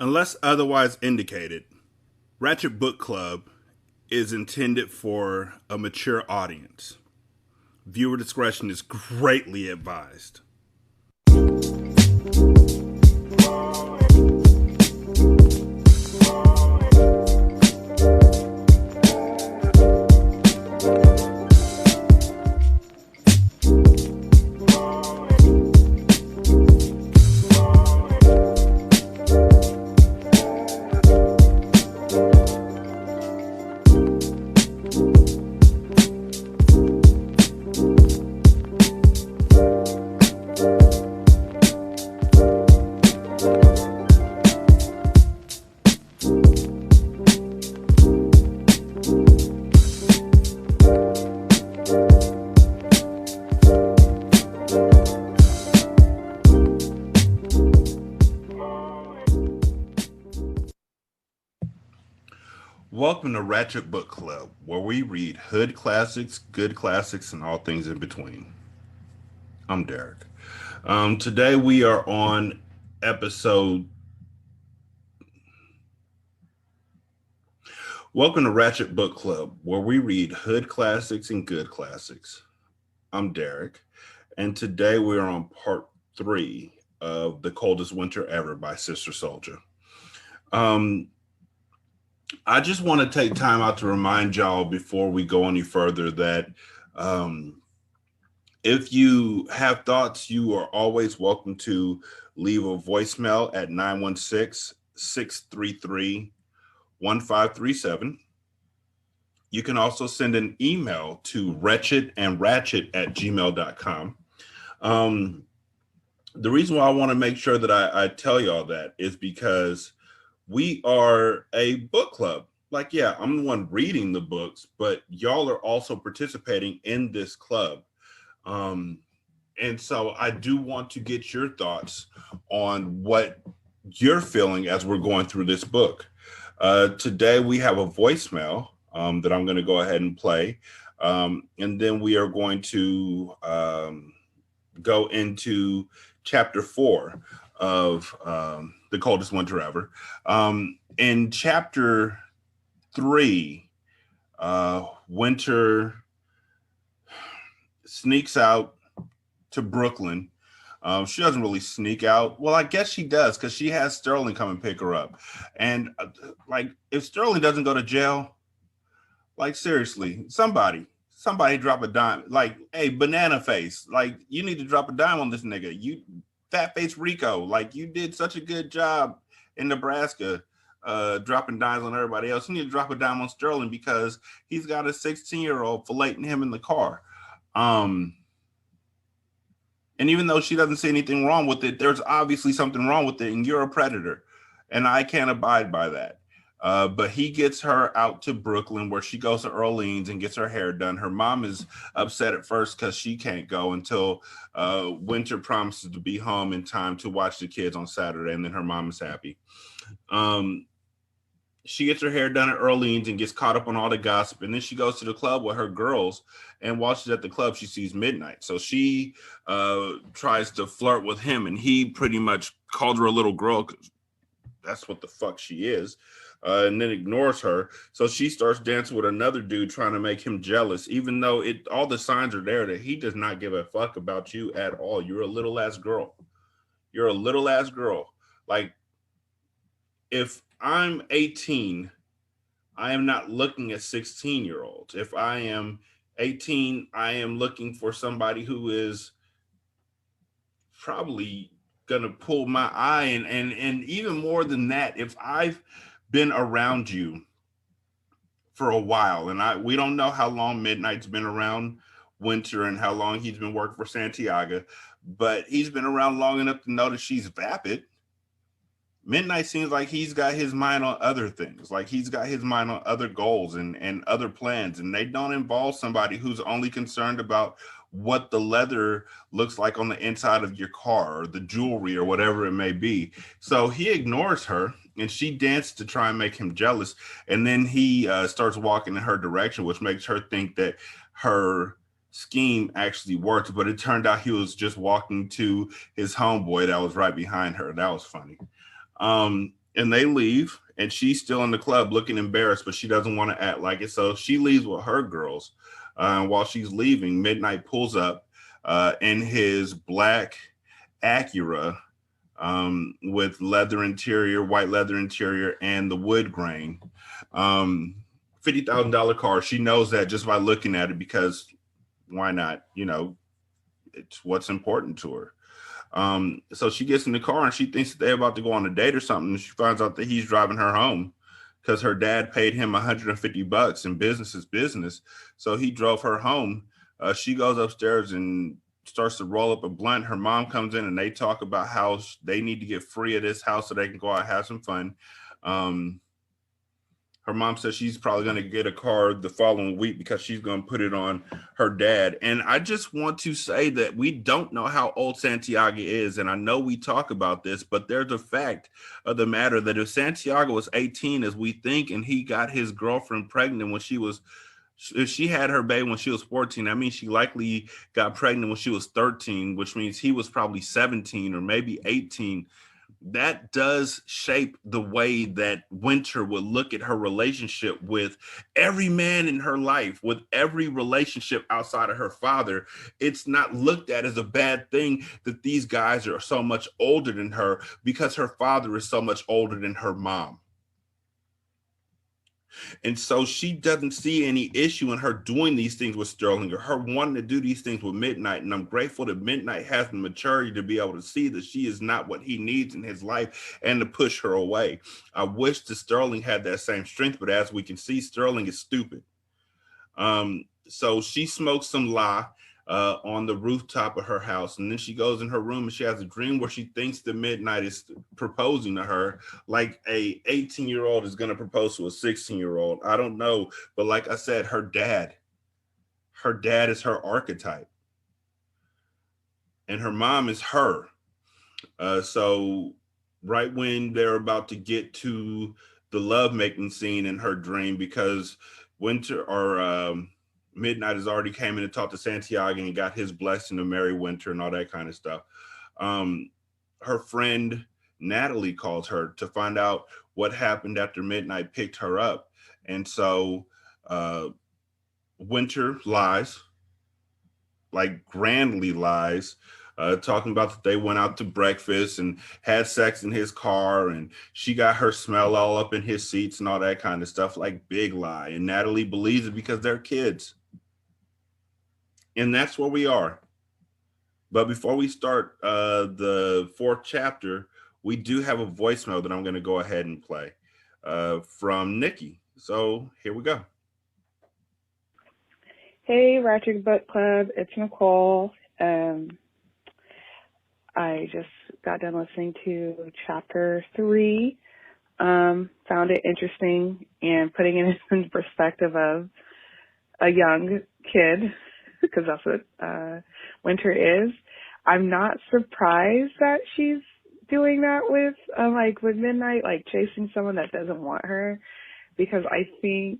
Unless otherwise indicated, Ratchet Book Club is intended for a mature audience. Viewer discretion is greatly advised. Welcome to Ratchet Book Club, where we read hood classics, good classics, and all things in between. I'm Derek. Today we are on episode. Welcome to Ratchet Book Club, where we read hood classics and good classics. I'm Derek, and today we are on part 3 of The Coldest Winter Ever by Sister Soulja. I just want to take time out to remind y'all before we go any further that if you have thoughts, you are always welcome to leave a voicemail at 916-633-1537. You can also send an email to wretchedandratchet@gmail.com. The reason why I want to make sure that I tell y'all that is because we are a book club. Like, yeah, I'm the one reading the books, but y'all are also participating in this club. And so I do want to get your thoughts on what you're feeling as we're going through this book. Today we have a voicemail that I'm going to go ahead and play. And then we are going to go into chapter 4 of The Coldest Winter Ever. In chapter 3, Winter sneaks out to Brooklyn. She doesn't really sneak out. Well, I guess she does because she has Sterling come and pick her up. And like, if Sterling doesn't go to jail, like seriously, somebody drop a dime. Like, hey, banana face, like you need to drop a dime on this nigga. You fat face Rico, like you did such a good job in Nebraska, dropping dimes on everybody else. You need to drop a dime on Sterling because he's got a 16-year-old filleting him in the car. And even though she doesn't see anything wrong with it, there's obviously something wrong with it, and you're a predator, and I can't abide by that. But he gets her out to Brooklyn, where she goes to Earlene's and gets her hair done. Her mom is upset at first because she can't go until Winter promises to be home in time to watch the kids on Saturday, and then her mom is happy. She gets her hair done at Earlene's and gets caught up on all the gossip. And then she goes to the club with her girls. And while she's at the club, she sees Midnight. So she tries to flirt with him. And he pretty much calls her a little girl, because that's what the fuck she is. And then ignores her. So she starts dancing with another dude, trying to make him jealous, even though all the signs are there that he does not give a fuck about you at all. You're a little ass girl. You're a little ass girl. Like, if I'm 18, I am not looking at 16-year-olds. If I am 18, I am looking for somebody who is probably gonna pull my eye. And even more than that, if I've been around you for a while, and we don't know how long Midnight's been around Winter and how long he's been working for Santiago, but he's been around long enough to know that she's vapid. Midnight seems like he's got his mind on other things, like he's got his mind on other goals and other plans, and they don't involve somebody who's only concerned about what the leather looks like on the inside of your car or the jewelry or whatever it may be. So he ignores her, and she dances to try and make him jealous, and then he starts walking in her direction, which makes her think that her scheme actually worked, but it turned out he was just walking to his homeboy that was right behind her. That was funny. and they leave, and she's still in the club looking embarrassed, but she doesn't want to act like it. So she leaves with her girls. While she's leaving, Midnight pulls up in his black Acura with leather interior, white leather interior, and the wood grain. Um, $50,000 car. She knows that just by looking at it, because why not? You know, it's what's important to her. So she gets in the car and she thinks that they're about to go on a date or something. And she finds out that he's driving her home because her dad paid him $150, and business is business. So he drove her home. She goes upstairs and starts to roll up a blunt. Her mom comes in and they talk about how they need to get free of this house so they can go out and have some fun. Um, her mom says she's probably going to get a car the following week because she's going to put it on her dad. And I just want to say that we don't know how old Santiago is. And I know we talk about this, but there's a fact of the matter that if Santiago was 18, as we think, and he got his girlfriend pregnant when if she had her baby when she was 14, I mean, she likely got pregnant when she was 13, which means he was probably 17 or maybe 18. That does shape the way that Winter would look at her relationship with every man in her life, with every relationship outside of her father. It's not looked at as a bad thing that these guys are so much older than her because her father is so much older than her mom. And so she doesn't see any issue in her doing these things with Sterling or her wanting to do these things with Midnight. And I'm grateful that Midnight has the maturity to be able to see that she is not what he needs in his life and to push her away. I wish that Sterling had that same strength, but as we can see, Sterling is stupid. So she smokes some lie on the rooftop of her house, and then she goes in her room and she has a dream where she thinks that Midnight is proposing to her, like a 18-year-old is going to propose to a 16-year-old. I don't know, but like I said, her dad is her archetype, and her mom is her. So right when they're about to get to the lovemaking scene in her dream, because Winter or Midnight has already came in and talked to Santiago and got his blessing to marry Winter and all that kind of stuff. Her friend Natalie calls her to find out what happened after Midnight picked her up. And so Winter lies, like grandly lies, talking about that they went out to breakfast and had sex in his car, and she got her smell all up in his seats and all that kind of stuff, like big lie. And Natalie believes it because they're kids. And that's where we are. But before we start the fourth chapter, we do have a voicemail that I'm going to go ahead and play from Nikki. So here we go. Hey, Ratchet Book Club. It's Nicole. I just got done listening to chapter 3. Found it interesting and putting it in perspective of a young kid, because that's what Winter is. I'm not surprised that she's doing that with Midnight, like chasing someone that doesn't want her, because I think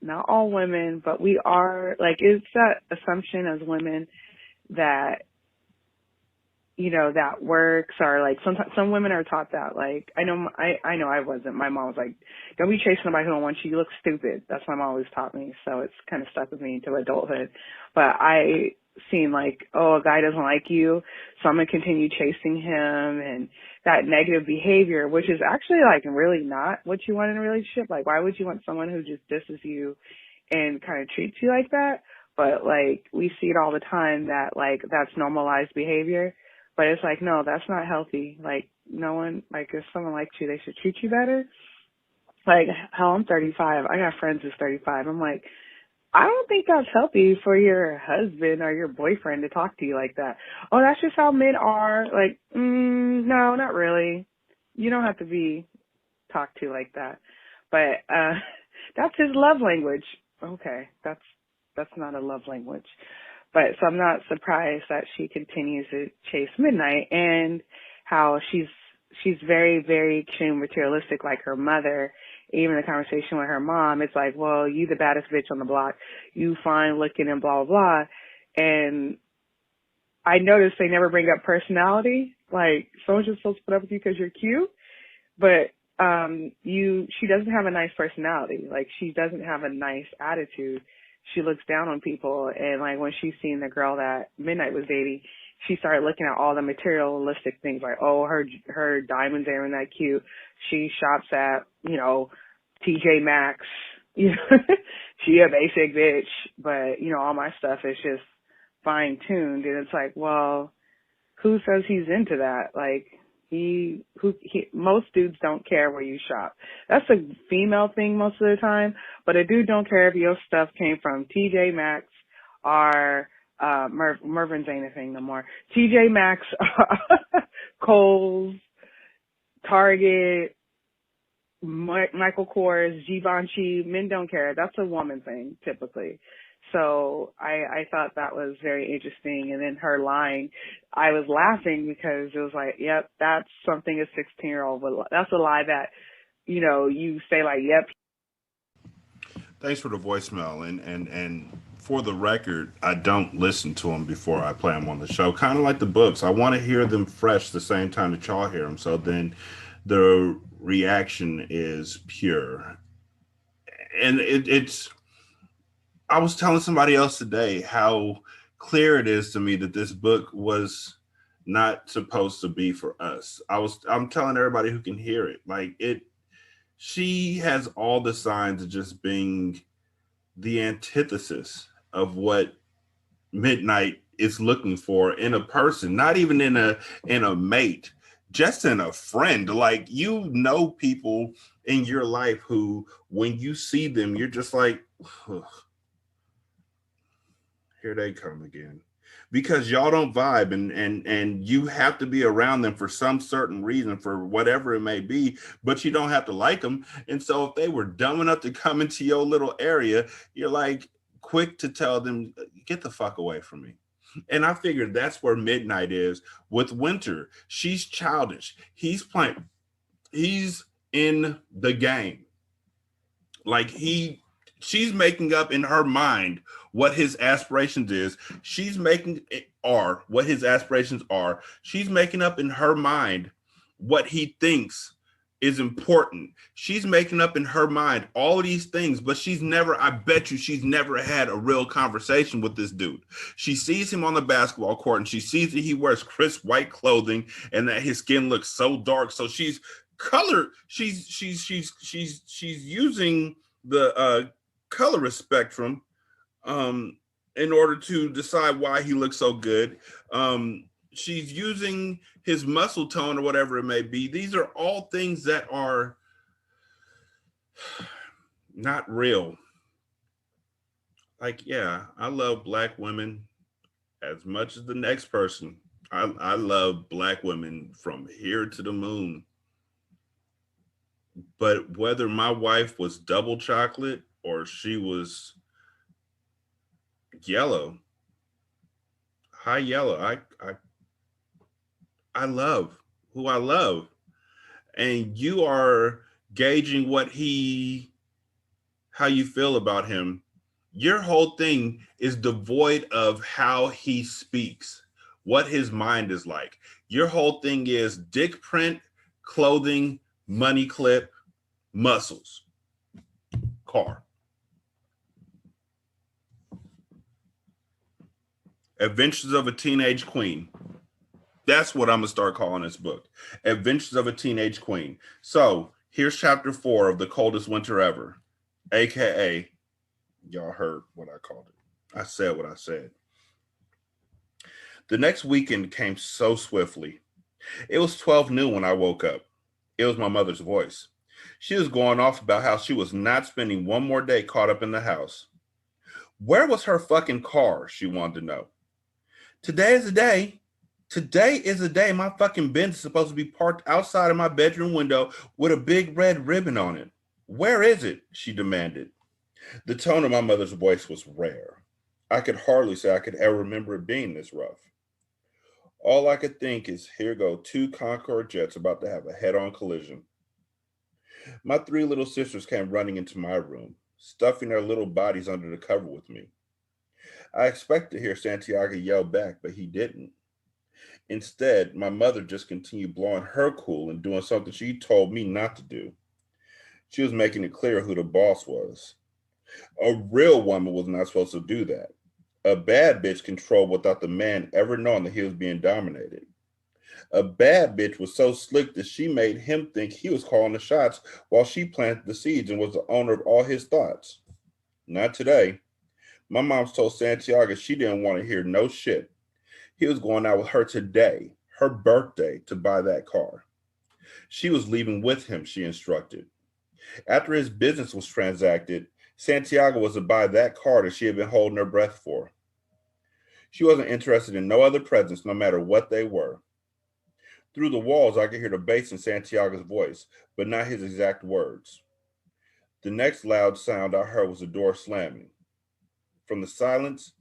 not all women, but we are, like, it's that assumption as women that, you know, that works, or like sometimes some women are taught that. Like, I know I wasn't. My mom was like, don't be chasing somebody who don't want you. You look stupid. That's what my mom always taught me. So it's kind of stuck with me into adulthood. But I seen like, oh, a guy doesn't like you, so I'm going to continue chasing him, and that negative behavior, which is actually like really not what you want in a relationship. Like, why would you want someone who just disses you and kind of treats you like that? But like, we see it all the time that like that's normalized behavior. But it's like, no, that's not healthy. Like, no one, like, if someone likes you, they should treat you better. Like, hell, I'm 35. I got friends who's 35. I'm like, I don't think that's healthy for your husband or your boyfriend to talk to you like that. Oh, that's just how men are. Like, no, not really. You don't have to be talked to like that. But that's his love language. Okay, that's not a love language. But so I'm not surprised that she continues to chase Midnight, and how she's very, very extreme materialistic like her mother. Even the conversation with her mom, it's like, well, you the baddest bitch on the block, you fine looking and blah, blah, blah. And I noticed they never bring up personality. Like, someone's just supposed to put up with you because you're cute. But she doesn't have a nice personality. Like, she doesn't have a nice attitude. She looks down on people, and like when she's seen the girl that Midnight was dating, she started looking at all the materialistic things, like, oh, her diamonds aren't that cute. She shops at, TJ Maxx. You know, she a basic bitch, but all my stuff is just fine tuned, and it's like, well, who says he's into that? Like, most dudes don't care where you shop. That's a female thing most of the time, but a dude don't care if your stuff came from TJ Maxx or Mervin's ain't a thing no more. TJ Maxx, Kohl's, Target, Michael Kors, Givenchy. Men don't care. That's a woman thing typically. So I thought that was very interesting. And then her lying, I was laughing because it was like, yep, that's something a 16-year-old would. That's a lie that, you say like, yep. Thanks for the voicemail. And for the record, I don't listen to them before I play them on the show. Kind of like the books. I want to hear them fresh the same time that y'all hear them. So then the reaction is pure. And it's I was telling somebody else today how clear it is to me that this book was not supposed to be for us. I'm telling everybody who can hear it. Like, she has all the signs of just being the antithesis of what Midnight is looking for in a person, not even in a mate, just in a friend. Like, people in your life who, when you see them, you're just like, ugh, here they come again, because y'all don't vibe, and you have to be around them for some certain reason, for whatever it may be, but you don't have to like them. And so if they were dumb enough to come into your little area, you're like quick to tell them, get the fuck away from me. And I figured that's where Midnight is with Winter. She's childish. He's in the game. Like, she's making up in her mind what his aspirations is. She's making it are what his aspirations are. She's making up in her mind what he thinks is important. She's making up in her mind all of these things, but I bet you she's never had a real conversation with this dude. She sees him on the basketball court, and she sees that he wears crisp white clothing and that his skin looks so dark. So she's using the colorist spectrum in order to decide why he looks so good. She's using his muscle tone or whatever it may be. These are all things that are not real. Like, yeah, I love black women as much as the next person. I love black women from here to the moon. But whether my wife was double chocolate or she was yellow, high yellow, I love who I love. And you are gauging how you feel about him. Your whole thing is devoid of how he speaks, what his mind is like. Your whole thing is dick print, clothing, money clip, muscles, car. Adventures of a Teenage Queen. That's what I'm going to start calling this book. Adventures of a Teenage Queen. So here's chapter 4 of The Coldest Winter Ever, AKA, y'all heard what I called it. I said what I said. The next weekend came so swiftly. It was 12 noon when I woke up. It was my mother's voice. She was going off about how she was not spending one more day caught up in the house. Where was her fucking car? She wanted to know. Today is the day. Today is the day my fucking Benz is supposed to be parked outside of my bedroom window with a big red ribbon on it. Where is it? She demanded. The tone of my mother's voice was rare. I could hardly say I could ever remember it being this rough. All I could think is, here go two Concorde jets about to have a head-on collision. My 3 little sisters came running into my room, stuffing their little bodies under the cover with me. I expected to hear Santiago yell back, but he didn't. Instead, my mother just continued blowing her cool and doing something she told me not to do. She was making it clear who the boss was. A real woman was not supposed to do that. A bad bitch controlled without the man ever knowing that he was being dominated. A bad bitch was so slick that she made him think he was calling the shots while she planted the seeds and was the owner of all his thoughts. Not today. My mom told Santiago she didn't want to hear no shit. He was going out with her today, her birthday, to buy that car. She was leaving with him, she instructed. After his business was transacted, Santiago was to buy that car that she had been holding her breath for. She wasn't interested in no other presents, no matter what they were. Through the walls, I could hear the bass in Santiago's voice, but not his exact words. The next loud sound I heard was the door slamming. From the silence,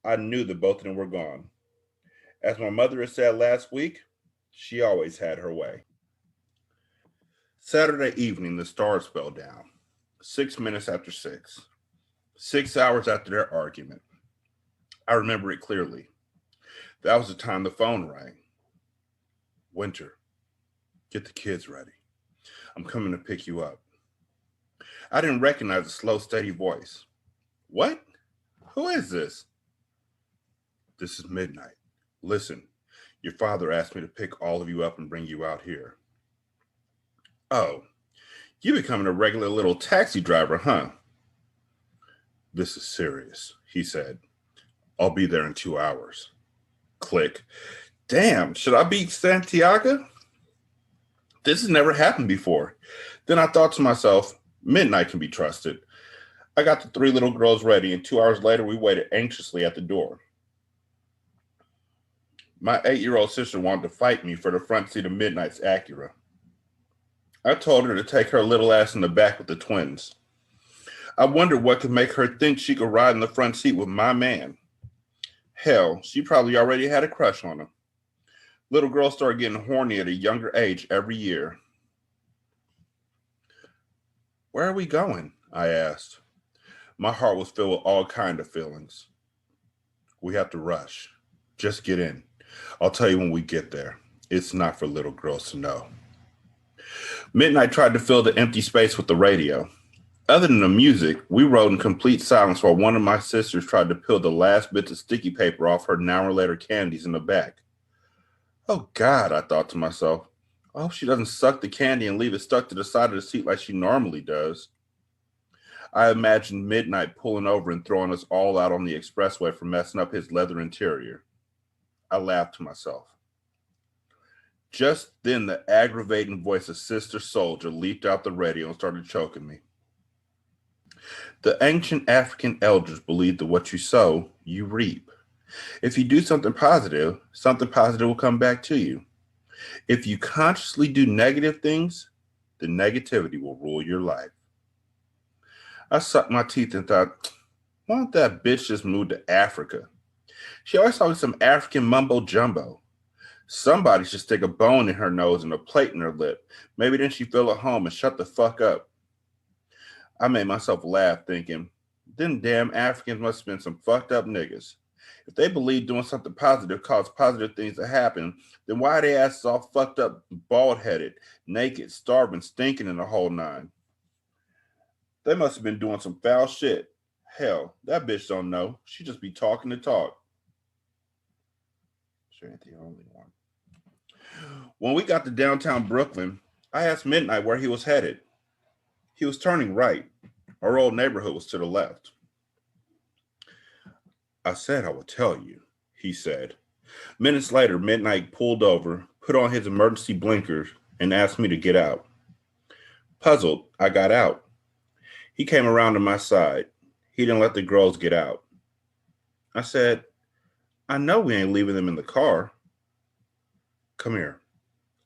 I knew that both of them were gone. As my mother had said last week, she always had her way. Saturday evening, the stars fell down. 6 minutes after 6. 6 hours after their argument. I remember it clearly. That was the time the phone rang. Winter, get the kids ready. I'm coming to pick you up. I didn't recognize the slow, steady voice. What? Who is this? This is Midnight. Listen, your father asked me to pick all of you up and bring you out here. Oh, you becoming a regular little taxi driver, huh? This is serious, he said. I'll be there in 2 hours. Click. Damn, should I beat Santiago? This has never happened before. Then I thought to myself, Midnight can be trusted. I got the three little girls ready, and 2 hours later, we waited anxiously at the door. My 8-year-old sister wanted to fight me for the front seat of Midnight's Acura. I told her to take her little ass in the back with the twins. I wondered what could make her think she could ride in the front seat with my man. Hell, she probably already had a crush on him. Little girls start getting horny at a younger age every year. Where are we going? I asked. My heart was filled with all kinds of feelings. We have to rush. Just get in. I'll tell you when we get there. It's not for little girls to know. Midnight tried to fill the empty space with the radio. Other than the music, we rode in complete silence while one of my sisters tried to peel the last bits of sticky paper off her now or later candies in the back. Oh God, I thought to myself. I hope she doesn't suck the candy and leave it stuck to the side of the seat like she normally does. I imagined Midnight pulling over and throwing us all out on the expressway for messing up his leather interior. I laughed to myself. Just then, the aggravating voice of Sister Soulja leaped out the radio and started choking me. The ancient African elders believed that what you sow, you reap. If you do something positive will come back to you. If you consciously do negative things, the negativity will rule your life. I sucked my teeth and thought, why don't that bitch just move to Africa? She always talking some African mumbo jumbo. Somebody should stick a bone in her nose and a plate in her lip. Maybe then she'd feel at home and shut the fuck up. I made myself laugh thinking, them damn Africans must have been some fucked up niggas. If they believe doing something positive causes positive things to happen, then why are they asses all fucked up, bald-headed, naked, starving, stinking, and the whole nine? They must have been doing some foul shit. Hell, that bitch don't know. She just be talking to talk. She ain't the only one. When we got to downtown Brooklyn, I asked Midnight where he was headed. He was turning right. Our old neighborhood was to the left. I said I would tell you, he said. Minutes later, Midnight pulled over, put on his emergency blinkers, and asked me to get out. Puzzled, I got out. He came around to my side. He didn't let the girls get out. I said, I know we ain't leaving them in the car. Come here.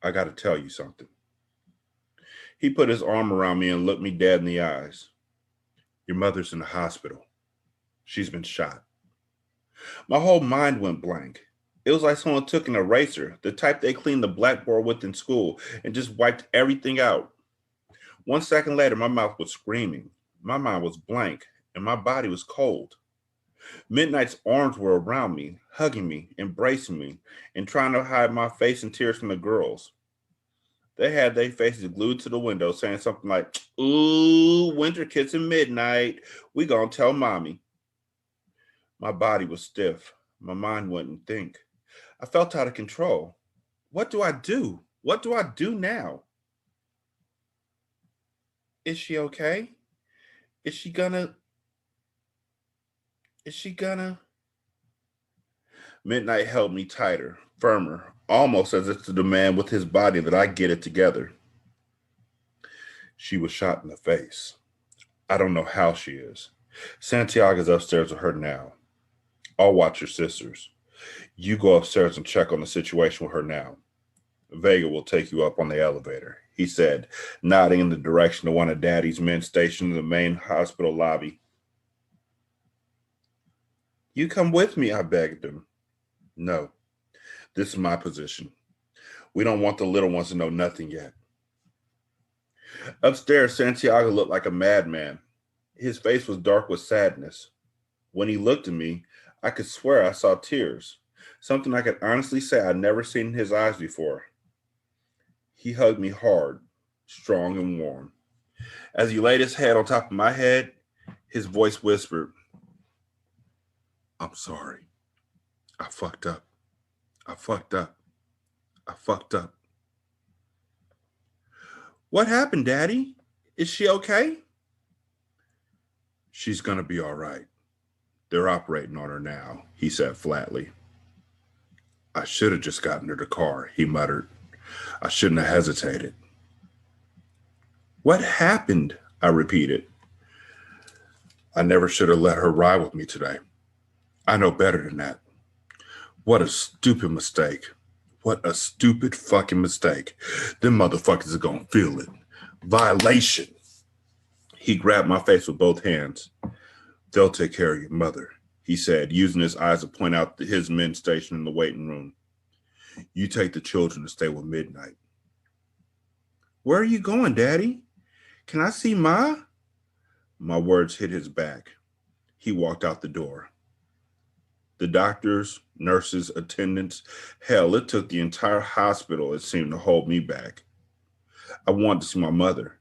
I got to tell you something. He put his arm around me and looked me dead in the eyes. Your mother's in the hospital. She's been shot. My whole mind went blank. It was like someone took an eraser, the type they cleaned the blackboard with in school, and just wiped everything out. 1 second later, my mouth was screaming. My mind was blank, and my body was cold. Midnight's arms were around me, hugging me, embracing me, and trying to hide my face in tears from the girls. They had their faces glued to the window, saying something like, "Ooh, winter kissing Midnight. We gonna tell mommy." My body was stiff. My mind wouldn't think. I felt out of control. What do I do? What do I do now? Is she okay? Is she gonna? Is she gonna? Midnight held me tighter, firmer, almost as if to demand with his body that I get it together. She was shot in the face. I don't know how she is. Santiago's upstairs with her now. I'll watch your sisters. You go upstairs and check on the situation with her now. Vega will take you up on the elevator, he said, nodding in the direction of one of Daddy's men stationed in the main hospital lobby. You come with me, I begged him. No, this is my position. We don't want the little ones to know nothing yet. Upstairs, Santiago looked like a madman. His face was dark with sadness. When he looked at me, I could swear I saw tears, something I could honestly say I'd never seen in his eyes before. He hugged me hard, strong and warm. As he laid his head on top of my head, his voice whispered, I'm sorry. I fucked up. I fucked up. I fucked up. What happened, Daddy? Is she okay? She's gonna be all right. They're operating on her now, he said flatly. I should have just gotten her the car, he muttered. I shouldn't have hesitated. What happened? I repeated. I never should have let her ride with me today. I know better than that. What a stupid mistake. What a stupid fucking mistake. Them motherfuckers are gonna feel it. Violation. He grabbed my face with both hands. They'll take care of your mother, he said, using his eyes to point out his men stationed in the waiting room. You take the children to stay with Midnight. Where are you going, Daddy? Can I see Ma? My words hit his back. He walked out the door. The doctors, nurses, attendants, hell, it took the entire hospital, it seemed, to hold me back. I wanted to see my mother.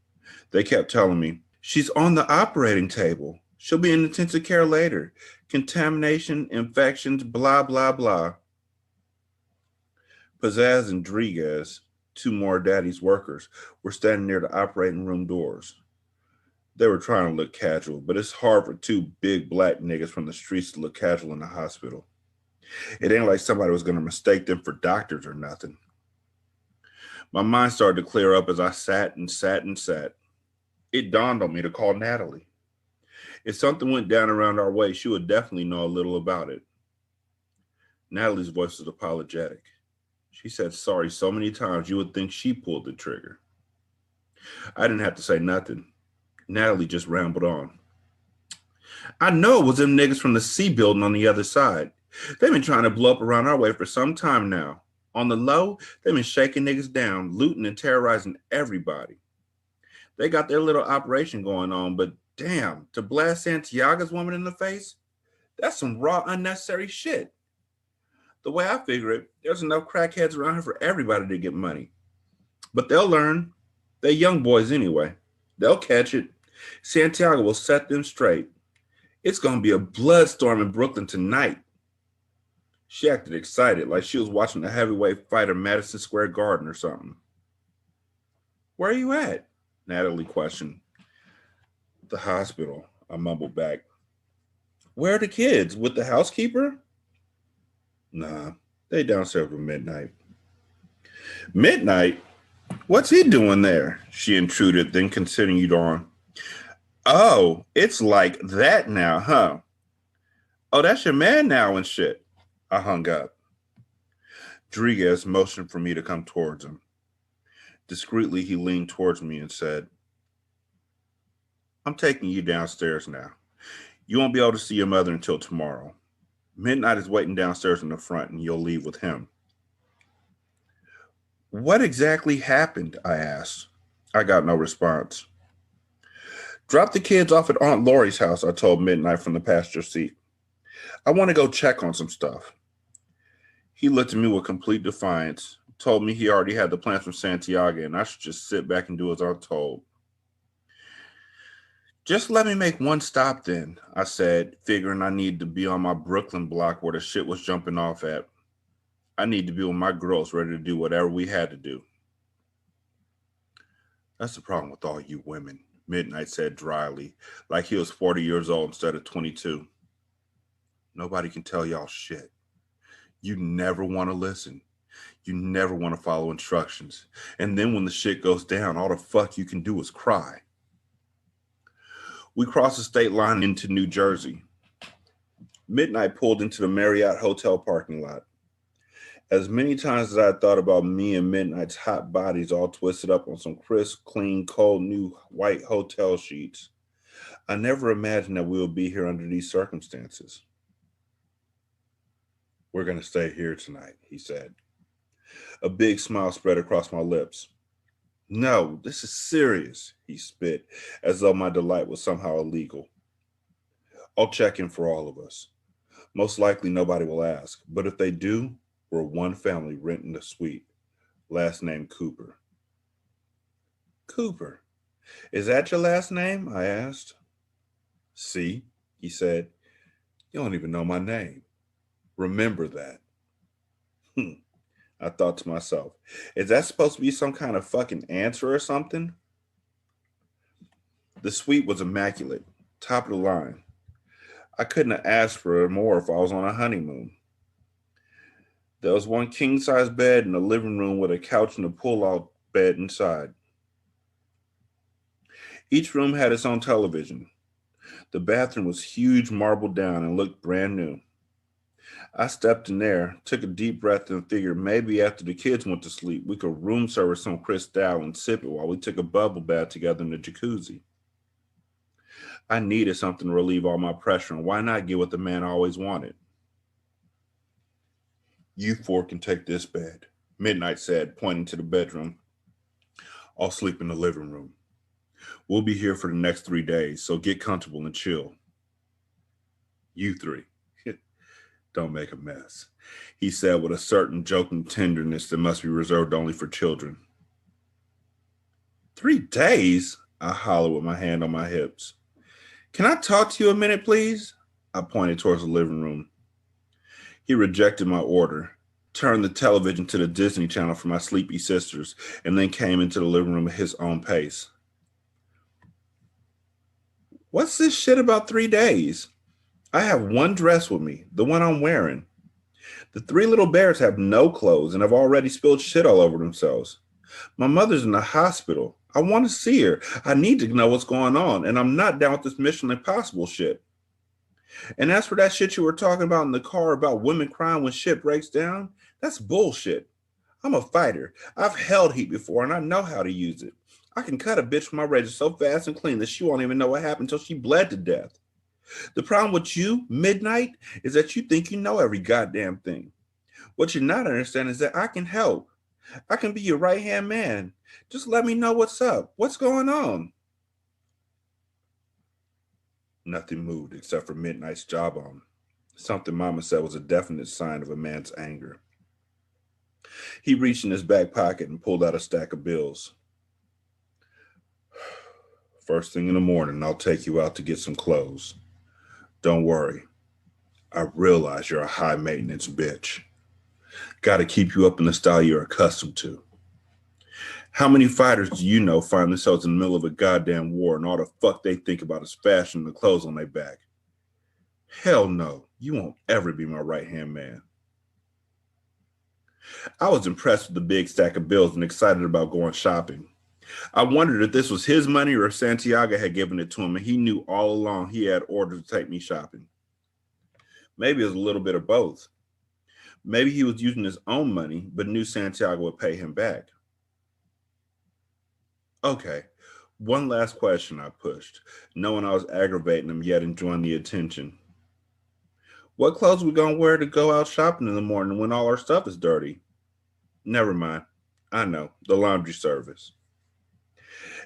They kept telling me, she's on the operating table. She'll be in intensive care later. Contamination, infections, blah, blah, blah. Pizzazz and Rodriguez, two more Daddy's workers, were standing near the operating room doors. They were trying to look casual, but it's hard for two big black niggas from the streets to look casual in the hospital. It ain't like somebody was going to mistake them for doctors or nothing. My mind started to clear up as I sat and sat and sat. It dawned on me to call Natalie. If something went down around our way, she would definitely know a little about it. Natalie's voice was apologetic. She said sorry so many times you would think she pulled the trigger. I didn't have to say nothing. Natalie just rambled on. I know it was them niggas from the C building on the other side. They've been trying to blow up around our way for some time now. On the low, they've been shaking niggas down, looting and terrorizing everybody. They got their little operation going on, but damn, to blast Santiago's woman in the face, that's some raw, unnecessary shit. The way I figure it, there's enough crackheads around here for everybody to get money. But they'll learn. They're young boys anyway. They'll catch it. Santiago will set them straight. It's going to be a bloodstorm in Brooklyn tonight. She acted excited, like she was watching a heavyweight fight at Madison Square Garden or something. Where are you at? Natalie questioned. The hospital, I mumbled back. Where are the kids? With the housekeeper? Nah, they downstairs with Midnight. Midnight? What's he doing there? She intruded, then continued on. Oh, it's like that now, huh? Oh, that's your man now and shit. I hung up. Rodriguez motioned for me to come towards him. Discreetly, he leaned towards me and said, I'm taking you downstairs now. You won't be able to see your mother until tomorrow. Midnight is waiting downstairs in the front, and you'll leave with him. What exactly happened? I asked. I got no response. Drop the kids off at Aunt Lori's house, I told Midnight from the passenger seat. I want to go check on some stuff. He looked at me with complete defiance, told me he already had the plans from Santiago and I should just sit back and do as I'm told. Just let me make one stop then, I said, figuring I needed to be on my Brooklyn block where the shit was jumping off at. I need to be with my girls ready to do whatever we had to do. That's the problem with all you women, Midnight said dryly, like he was 40 years old instead of 22. Nobody can tell y'all shit. You never want to listen. You never want to follow instructions. And then when the shit goes down, all the fuck you can do is cry. We crossed the state line into New Jersey. Midnight pulled into the Marriott Hotel parking lot. As many times as I thought about me and Midnight's hot bodies all twisted up on some crisp, clean, cold, new white hotel sheets, I never imagined that we would be here under these circumstances. We're going to stay here tonight, he said. A big smile spread across my lips. No, this is serious, he spit, as though my delight was somehow illegal. I'll check in for all of us. Most likely nobody will ask, but if they do, we're one family renting a suite. Last name Cooper. Cooper. Is that your last name? I asked. See, he said. You don't even know my name. Remember that. I thought to myself, is that supposed to be some kind of fucking answer or something? The suite was immaculate, top of the line. I couldn't have asked for more if I was on a honeymoon. There was one king size bed in the living room with a couch and a pull out bed inside. Each room had its own television. The bathroom was huge, marble down, and looked brand new. I stepped in there, took a deep breath, and figured maybe after the kids went to sleep, we could room service some Cristal and sip it while we took a bubble bath together in the jacuzzi. I needed something to relieve all my pressure, and why not get what the man I always wanted? You four can take this bed, Midnight said, pointing to the bedroom. I'll sleep in the living room. We'll be here for the next 3 days, so get comfortable and chill. You three, don't make a mess, he said with a certain joking tenderness that must be reserved only for children. 3 days? I hollered with my hand on my hips. Can I talk to you a minute, please? I pointed towards the living room. He rejected my order, turned the television to the Disney Channel for my sleepy sisters, and then came into the living room at his own pace. What's this shit about 3 days? I have one dress with me, the one I'm wearing. The three little bears have no clothes and have already spilled shit all over themselves. My mother's in the hospital. I want to see her. I need to know what's going on, and I'm not down with this Mission Impossible shit. And as for that shit you were talking about in the car about women crying when shit breaks down, that's bullshit. I'm a fighter. I've held heat before, and I know how to use it. I can cut a bitch with my razor so fast and clean that she won't even know what happened until she bled to death. The problem with you, Midnight, is that you think you know every goddamn thing. What you're not understanding is that I can help. I can be your right-hand man. Just let me know what's up. What's going on? Nothing moved except for Midnight's jawbone. Something Mama said was a definite sign of a man's anger. He reached in his back pocket and pulled out a stack of bills. First thing in the morning, I'll take you out to get some clothes. Don't worry. I realize you're a high maintenance bitch. Gotta keep you up in the style you're accustomed to. How many fighters do you know find themselves in the middle of a goddamn war and all the fuck they think about is fashion and the clothes on their back? Hell no, you won't ever be my right-hand man. I was impressed with the big stack of bills and excited about going shopping. I wondered if this was his money or if Santiago had given it to him and he knew all along he had orders to take me shopping. Maybe it was a little bit of both. Maybe he was using his own money but knew Santiago would pay him back. Okay, one last question I pushed, knowing I was aggravating him yet enjoying the attention. What clothes we gonna wear to go out shopping in the morning when all our stuff is dirty? Never mind. I know, the laundry service.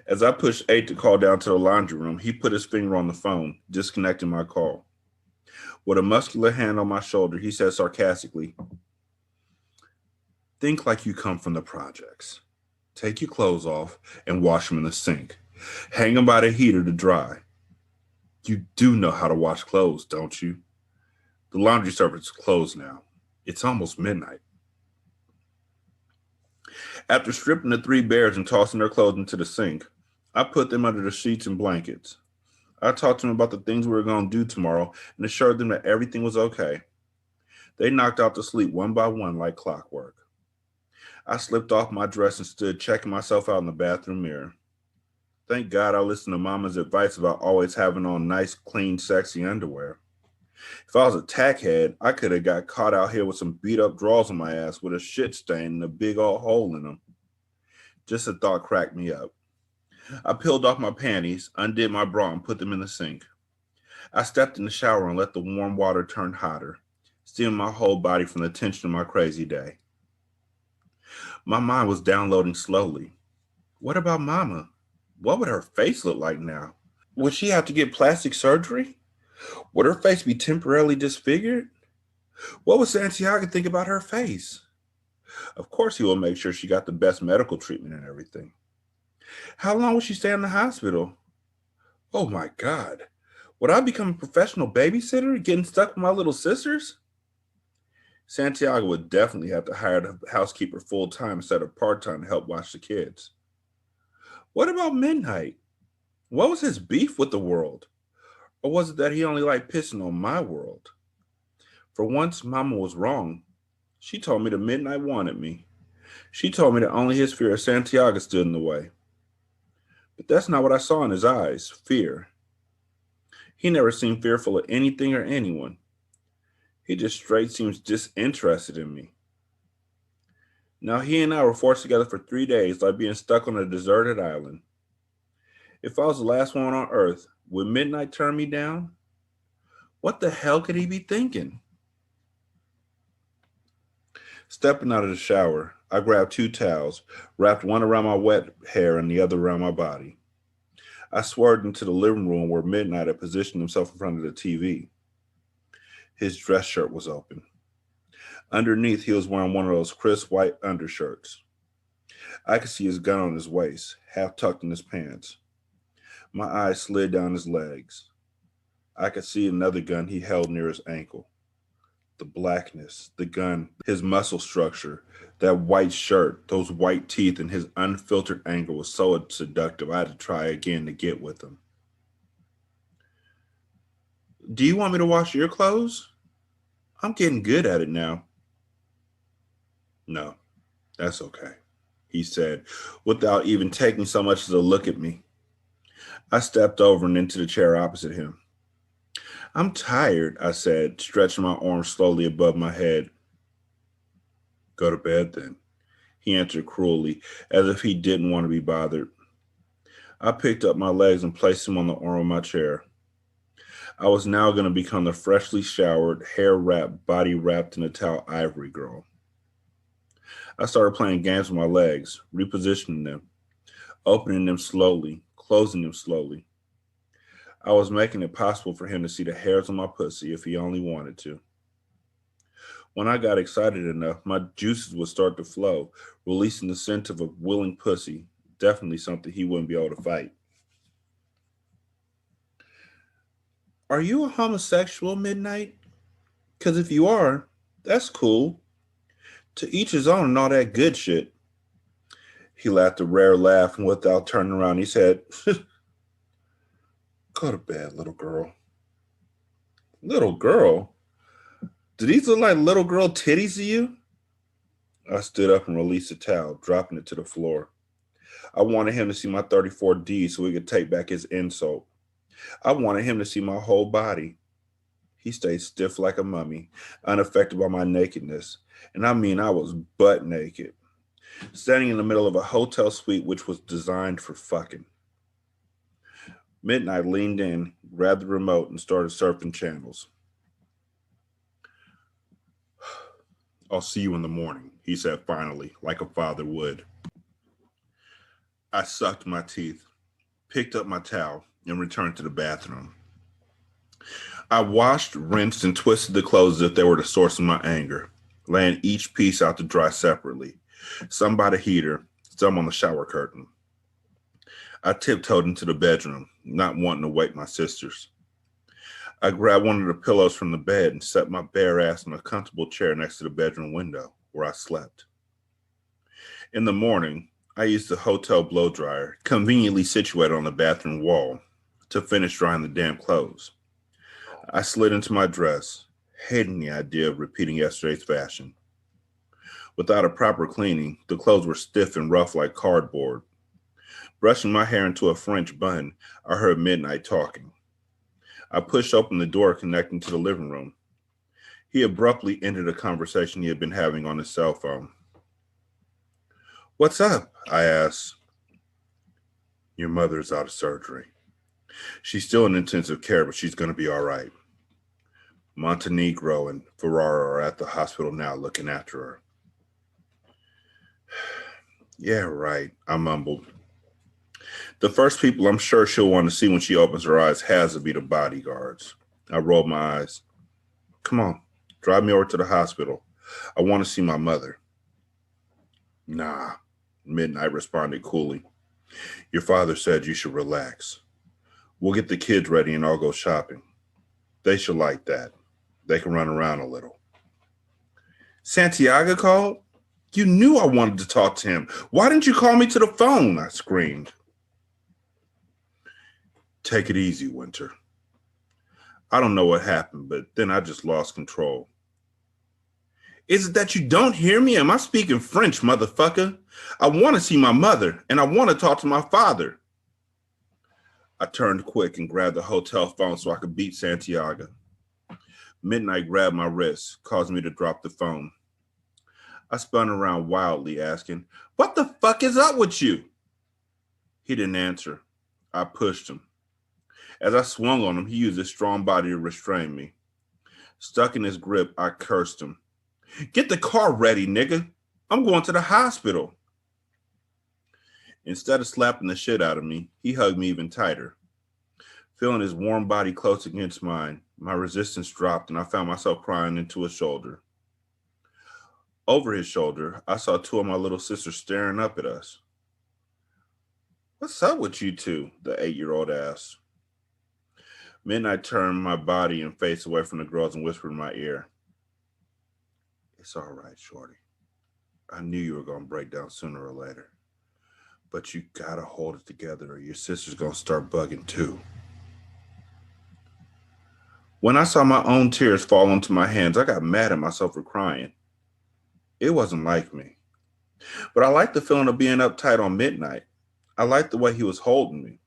As I pushed 8 to call down to the laundry room, he put his finger on the phone, disconnecting my call. With a muscular hand on my shoulder, he said sarcastically, think like you come from the projects. Take your clothes off and wash them in the sink. Hang them by the heater to dry. You do know how to wash clothes, don't you? The laundry service is closed now. It's almost midnight. After stripping the three bears and tossing their clothes into the sink, I put them under the sheets and blankets. I talked to them about the things we were going to do tomorrow and assured them that everything was okay. They knocked out to sleep one by one like clockwork. I slipped off my dress and stood checking myself out in the bathroom mirror. Thank God I listened to Mama's advice about always having on nice, clean, sexy underwear. If I was a tackhead, I could have got caught out here with some beat up drawers on my ass with a shit stain and a big old hole in them. Just a thought cracked me up. I peeled off my panties, undid my bra, and put them in the sink. I stepped in the shower and let the warm water turn hotter, steaming my whole body from the tension of my crazy day. My mind was downloading slowly. What about Mama? What would her face look like now? Would she have to get plastic surgery? Would her face be temporarily disfigured? What would Santiago think about her face? Of course, he will make sure she got the best medical treatment and everything. How long would she stay in the hospital? Oh my God. Would I become a professional babysitter getting stuck with my little sisters? Santiago would definitely have to hire the housekeeper full time instead of part time to help watch the kids. What about Midnight? What was his beef with the world? Or was it that he only liked pissing on my world? For once, Mama was wrong. She told me that Midnight wanted me. She told me that only his fear of Santiago stood in the way. But that's not what I saw in his eyes fear. He never seemed fearful of anything or anyone. He just straight seems disinterested in me. Now he and I were forced together for 3 days like being stuck on a deserted island. If I was the last one on Earth, would Midnight turn me down? What the hell could he be thinking? Stepping out of the shower, I grabbed two towels, wrapped one around my wet hair and the other around my body. I swerved into the living room where Midnight had positioned himself in front of the TV. His dress shirt was open. Underneath, he was wearing one of those crisp white undershirts. I could see his gun on his waist, half tucked in his pants. My eyes slid down his legs. I could see another gun he held near his ankle. The blackness, the gun, his muscle structure, that white shirt, those white teeth, and his unfiltered anger was so seductive I had to try again to get with him. Do you want me to wash your clothes? I'm getting good at it now. No, that's okay, he said, without even taking so much as a look at me. I stepped over and into the chair opposite him. I'm tired, I said, stretching my arms slowly above my head. Go to bed then, he answered cruelly, as if he didn't want to be bothered. I picked up my legs and placed them on the arm of my chair. I was now going to become the freshly showered, hair wrapped, body wrapped in a towel ivory girl. I started playing games with my legs, repositioning them, opening them slowly, closing them slowly. I was making it possible for him to see the hairs on my pussy if he only wanted to. When I got excited enough, my juices would start to flow, releasing the scent of a willing pussy, definitely something he wouldn't be able to fight. Are you a homosexual, Midnight? Because if you are, that's cool. To each his own and all that good shit. He laughed a rare laugh, and without turning around, he said, go to bed, little girl. Little girl? Do these look like little girl titties to you? I stood up and released the towel, dropping it to the floor. I wanted him to see my 34D so he could take back his insult. I wanted him to see my whole body. He stayed stiff like a mummy, unaffected by my nakedness. And I mean, I was butt naked, standing in the middle of a hotel suite which was designed for fucking. Midnight leaned in, grabbed the remote, and started surfing channels. I'll see you in the morning, he said finally, like a father would. I sucked my teeth, picked up my towel, and returned to the bathroom. I washed, rinsed, and twisted the clothes as if they were the source of my anger, laying each piece out to dry separately, some by the heater, some on the shower curtain. I tiptoed into the bedroom, not wanting to wake my sisters. I grabbed one of the pillows from the bed and set my bare ass in a comfortable chair next to the bedroom window where I slept. In the morning, I used the hotel blow dryer, conveniently situated on the bathroom wall, to finish drying the damn clothes. I slid into my dress, hating the idea of repeating yesterday's fashion. Without a proper cleaning, the clothes were stiff and rough like cardboard. Brushing my hair into a French bun, I heard Midnight talking. I pushed open the door connecting to the living room. He abruptly ended a conversation he had been having on his cell phone. "What's up?" I asked. "Your mother is out of surgery. She's still in intensive care, but she's going to be all right. Montenegro and Ferrara are at the hospital now looking after her." "Yeah, right," I mumbled. "The first people I'm sure she'll want to see when she opens her eyes has to be the bodyguards." I rolled my eyes. "Come on, drive me over to the hospital. I want to see my mother." "Nah," Midnight responded coolly. "Your father said you should relax. We'll get the kids ready and I'll go shopping. They should like that. They can run around a little." "Santiago called? You knew I wanted to talk to him. Why didn't you call me to the phone?" I screamed. "Take it easy, Winter." I don't know what happened, but then I just lost control. "Is it that you don't hear me? Am I speaking French, motherfucker? I want to see my mother, and I want to talk to my father." I turned quick and grabbed the hotel phone so I could beat Santiago. Midnight grabbed my wrist, causing me to drop the phone. I spun around wildly, asking, "What the fuck is up with you?" He didn't answer. I pushed him. As I swung on him, he used his strong body to restrain me. Stuck in his grip, I cursed him. "Get the car ready, nigga. I'm going to the hospital." Instead of slapping the shit out of me, he hugged me even tighter. Feeling his warm body close against mine, my resistance dropped and I found myself crying into his shoulder. Over his shoulder, I saw two of my little sisters staring up at us. "What's up with you two?" the 8-year-old asked. Midnight turned my body and face away from the girls and whispered in my ear, "It's all right, Shorty. I knew you were going to break down sooner or later. But you gotta hold it together or your sister's gonna start bugging too." When I saw my own tears fall onto my hands, I got mad at myself for crying. It wasn't like me. But I liked the feeling of being uptight on Midnight. I liked the way he was holding me.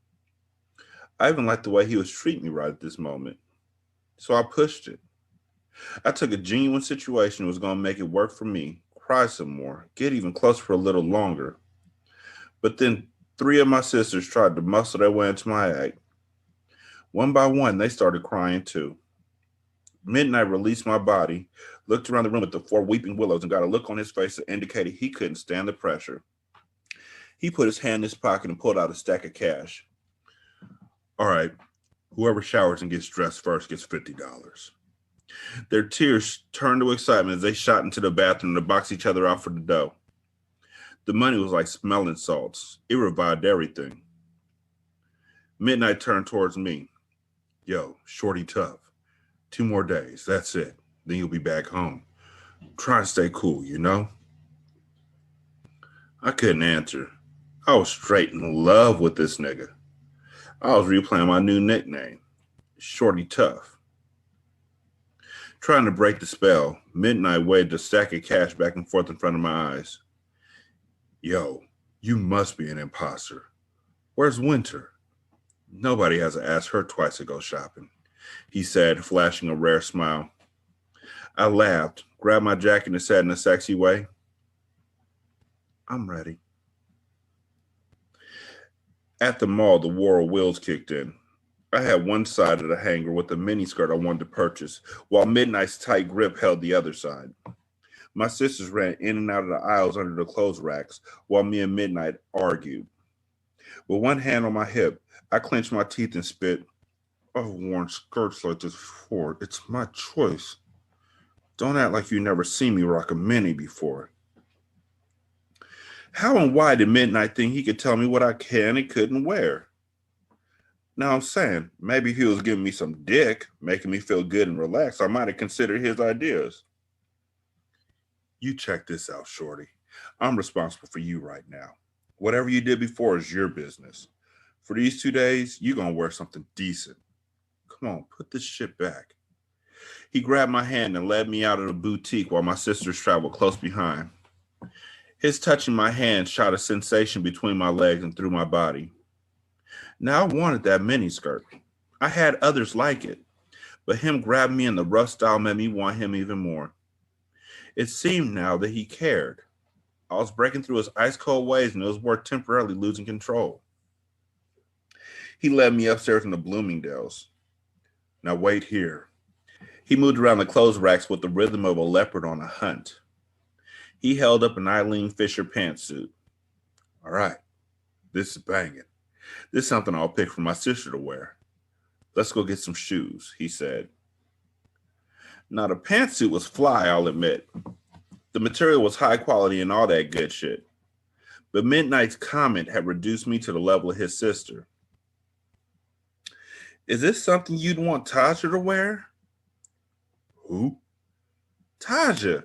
I even liked the way he was treating me right at this moment. So I pushed it. I took a genuine situation that was going to make it work for me, cry some more, get even closer for a little longer. But then three of my sisters tried to muscle their way into my act. One by one, they started crying too. Midnight released my body, looked around the room at the four weeping willows, and got a look on his face that indicated he couldn't stand the pressure. He put his hand in his pocket and pulled out a stack of cash. "All right, whoever showers and gets dressed first gets $50. Their tears turned to excitement as they shot into the bathroom to box each other out for the dough. The money was like smelling salts. It revived everything. Midnight turned towards me. "Yo, Shorty tough. 2 more days, that's it. Then you'll be back home. Try to stay cool, you know?" I couldn't answer. I was straight in love with this nigga. I was replaying my new nickname, Shorty Tough. Trying to break the spell, Midnight waved a stack of cash back and forth in front of my eyes. "Yo, you must be an imposter. Where's Winter? Nobody has to ask her twice to go shopping," he said, flashing a rare smile. I laughed, grabbed my jacket and said in a sexy way, "I'm ready." At the mall, the war of wheels kicked in. I had one side of the hanger with the miniskirt I wanted to purchase, while Midnight's tight grip held the other side. My sisters ran in and out of the aisles under the clothes racks, while me and Midnight argued. With one hand on my hip, I clenched my teeth and spit, I've worn skirts like this before. It's my choice. Don't act like you never seen me rock a mini before. How and why did Midnight think he could tell me what I can and couldn't wear? Now I'm saying, maybe if he was giving me some dick, making me feel good and relaxed, I might have considered his ideas. You check this out, Shorty. I'm responsible for you right now. Whatever you did before is your business. For these 2 days, you're gonna wear something decent. Come on, put this shit back. He grabbed my hand and led me out of the boutique while my sisters traveled close behind. His touching my hand shot a sensation between my legs and through my body. Now I wanted that mini skirt. I had others like it, but him grabbing me in the rough style made me want him even more. It seemed now that he cared. I was breaking through his ice cold waves and it was worth temporarily losing control. He led me upstairs in the Bloomingdale's. Now wait here. He moved around the clothes racks with the rhythm of a leopard on a hunt. He held up an Eileen Fisher pantsuit. All right, this is banging. This is something I'll pick for my sister to wear. Let's go get some shoes, he said. Now, the pantsuit was fly, I'll admit. The material was high quality and all that good shit. But Midnight's comment had reduced me to the level of his sister. Is this something you'd want Taja to wear? Who? Taja.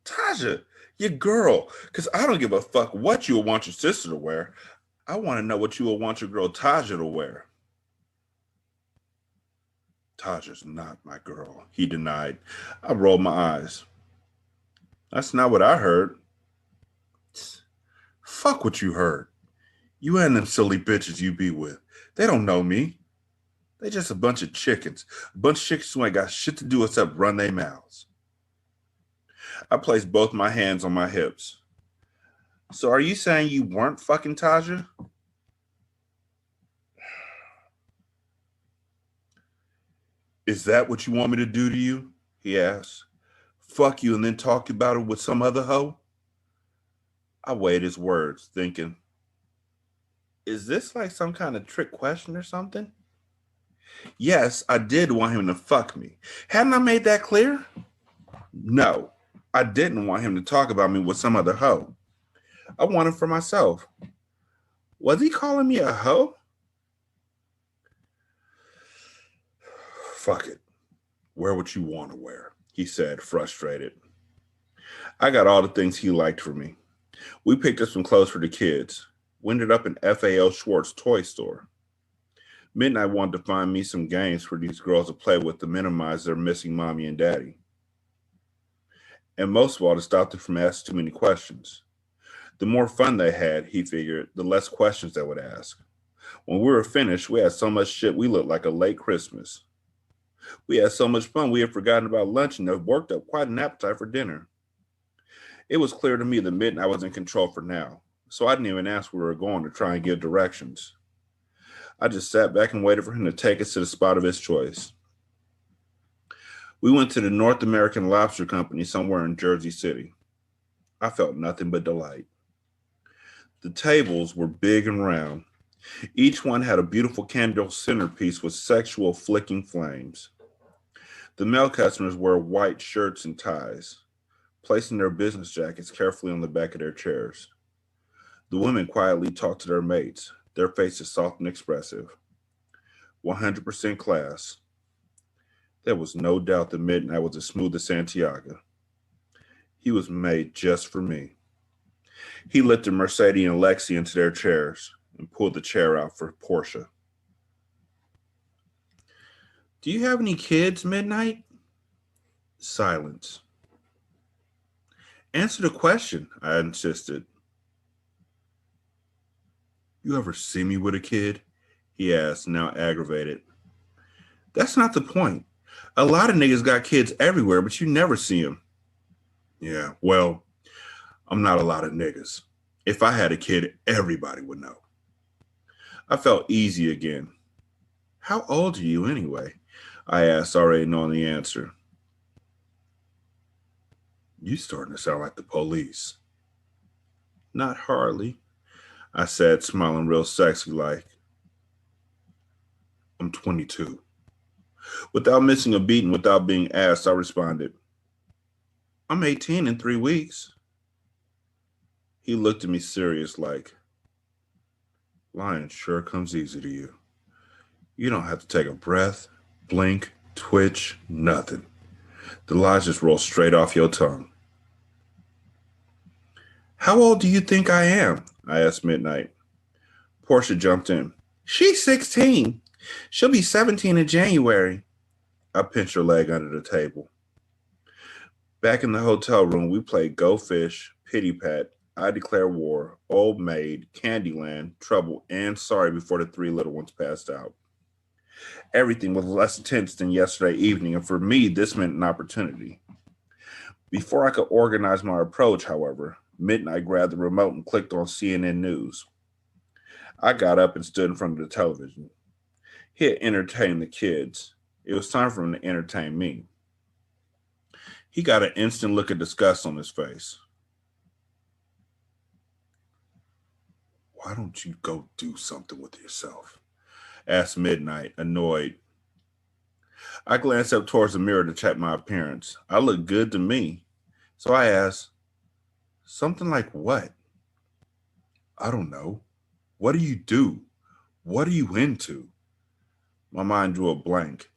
Taja, your girl. Because I don't give a fuck what you'll want your sister to wear. I want to know what you will want your girl Taja to wear. Taja's not my girl, he denied. I rolled my eyes. That's not what I heard. Fuck what you heard. You and them silly bitches you be with. They don't know me. They just a bunch of chickens. A bunch of chickens who ain't got shit to do except run their mouths. I placed both my hands on my hips. So are you saying you weren't fucking Taja? Is that what you want me to do to you? He asked. Fuck you and then talk about it with some other hoe? I weighed his words, thinking, is this like some kind of trick question or something? Yes, I did want him to fuck me. Hadn't I made that clear? No, I didn't want him to talk about me with some other hoe. I want him for myself. Was he calling me a hoe? Fuck it. Wear what you want to wear, he said, frustrated. I got all the things he liked for me. We picked up some clothes for the kids. We ended up in FAO Schwartz toy store. Midnight wanted to find me some games for these girls to play with to minimize their missing mommy and daddy. And most of all, to stop them from asking too many questions. The more fun they had, he figured, the less questions they would ask. When we were finished, we had so much shit we looked like a late Christmas. We had so much fun we had forgotten about lunch and had worked up quite an appetite for dinner. It was clear to me that Midnight was in control for now, so I didn't even ask where we were going to try and give directions. I just sat back and waited for him to take us to the spot of his choice. We went to the North American Lobster Company somewhere in Jersey City. I felt nothing but delight. The tables were big and round. Each one had a beautiful candle centerpiece with sexual flicking flames. The male customers wore white shirts and ties, placing their business jackets carefully on the back of their chairs. The women quietly talked to their mates, their faces soft and expressive. 100% class. There was no doubt that Midnight was as smooth as Santiago. He was made just for me. He lifted Mercedes and Lexi into their chairs and pulled the chair out for Portia. Do you have any kids, Midnight? Silence. Answer the question, I insisted. You ever see me with a kid? He asked, now aggravated. That's not the point. A lot of niggas got kids everywhere, but you never see them. Yeah, well, I'm not a lot of niggas. If I had a kid, everybody would know. I felt easy again. How old are you anyway? I asked, already knowing the answer. You starting to sound like the police. Not hardly, I said, smiling real sexy like. I'm 22. Without missing a beat and without being asked, I responded, I'm 18 in 3 weeks. He looked at me serious like, lying sure comes easy to you. You don't have to take a breath, blink, twitch, nothing. The lies just roll straight off your tongue. How old do you think I am? I asked Midnight. Portia jumped in. She's 16. She'll be 17 in January. I pinched her leg under the table. Back in the hotel room, we played Go Fish, Pity Pat, I Declare War, Old Maid, Candyland, Trouble, and Sorry before the three little ones passed out. Everything was less tense than yesterday evening, and for me, this meant an opportunity. Before I could organize my approach, however, Midnight grabbed the remote and clicked on CNN News. I got up and stood in front of the television. He had entertained the kids. It was time for him to entertain me. He got an instant look of disgust on his face. Why don't you go do something with yourself? Asked Midnight, annoyed. I glanced up towards the mirror to check my appearance. I looked good to me. So I asked, something like what? I don't know. What do you do? What are you into? My mind drew a blank.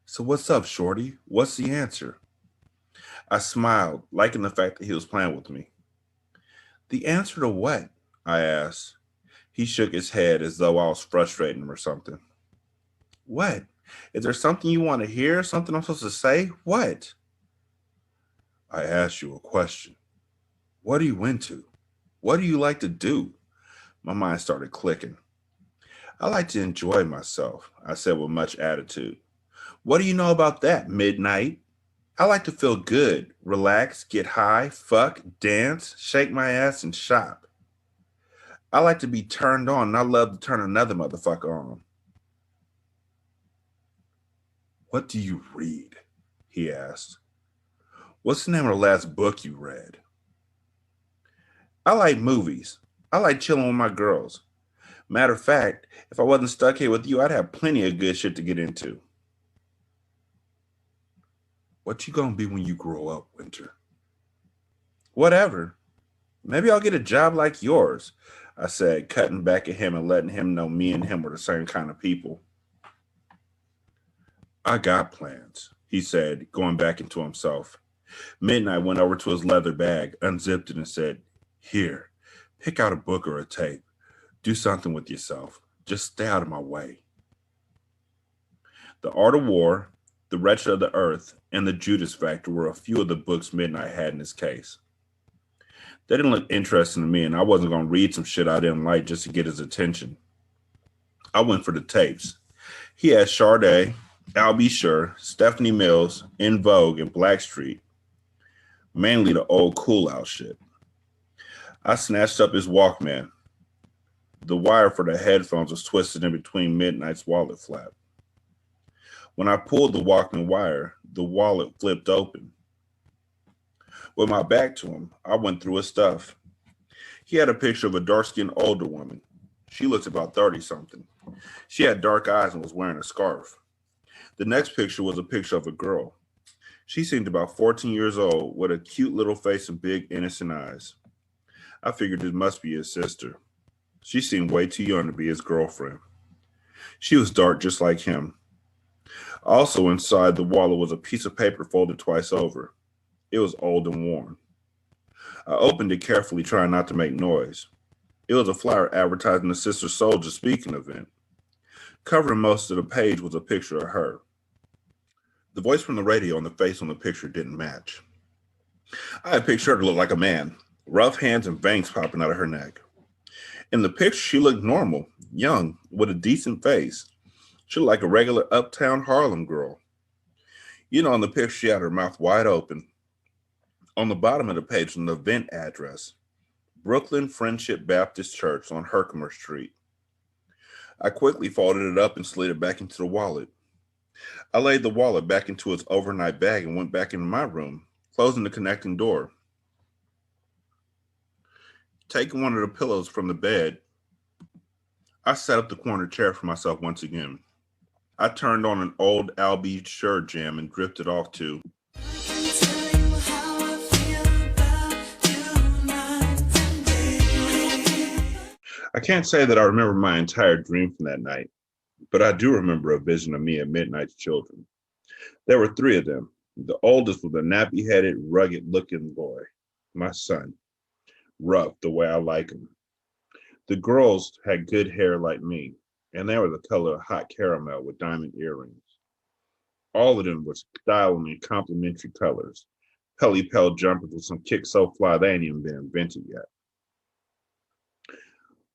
So what's up, Shorty? What's the answer? I smiled, liking the fact that he was playing with me. The answer to what? I asked. He shook his head as though I was frustrating him or something. What? Is there something you want to hear? Something I'm supposed to say? What? I asked you a question. What are you into? What do you like to do? My mind started clicking. I like to enjoy myself, I said with much attitude. What do you know about that, Midnight? I like to feel good, relax, get high, fuck, dance, shake my ass, and shop. I like to be turned on, and I love to turn another motherfucker on. What do you read? He asked. What's the name of the last book you read? I like movies. I like chilling with my girls. Matter of fact, if I wasn't stuck here with you, I'd have plenty of good shit to get into. What you gonna be when you grow up, Winter? Whatever. Maybe I'll get a job like yours, I said, cutting back at him and letting him know me and him were the same kind of people. I got plans, he said, going back into himself. Midnight went over to his leather bag, unzipped it, and said, Here, pick out a book or a tape. Do something with yourself. Just stay out of my way. The Art of War, The Wretched of the Earth, and The Judas Factor were a few of the books Midnight had in his case. They didn't look interesting to me, and I wasn't going to read some shit I didn't like just to get his attention. I went for the tapes. He had Sade, I'll Be Sure, Stephanie Mills, In Vogue, and Blackstreet. Mainly the old cool out shit. I snatched up his Walkman. The wire for the headphones was twisted in between Midnight's wallet flap. When I pulled the Walkman wire, the wallet flipped open. With my back to him, I went through his stuff. He had a picture of a dark-skinned older woman. She looked about 30-something. She had dark eyes and was wearing a scarf. The next picture was a picture of a girl. She seemed about 14 years old with a cute little face and big, innocent eyes. I figured it must be his sister. She seemed way too young to be his girlfriend. She was dark just like him. Also inside the wallet was a piece of paper folded twice over. It was old and worn. I opened it carefully, trying not to make noise. It was a flyer advertising the Sister Soulja speaking event. Covering most of the page was a picture of her. The voice from the radio and the face on the picture didn't match. I had pictured her to look like a man, rough hands and veins popping out of her neck. In the picture, she looked normal, young, with a decent face. She looked like a regular uptown Harlem girl. You know, in the picture, she had her mouth wide open. On the bottom of the page was an event address, Brooklyn Friendship Baptist Church on Herkimer Street. I quickly folded it up and slid it back into the wallet. I laid the wallet back into its overnight bag and went back into my room, closing the connecting door. Taking one of the pillows from the bed, I set up the corner chair for myself once again. I turned on an old Albie Sure jam and drifted off to I can't say that I remember my entire dream from that night, but I do remember a vision of me and Midnight's children. There were three of them. The oldest was a nappy-headed, rugged-looking boy, my son, rough the way I like him. The girls had good hair like me, and they were the color of hot caramel with diamond earrings. All of them were styling in complementary colors. Pelly Pell jumpers with some kicks so fly they ain't even been invented yet.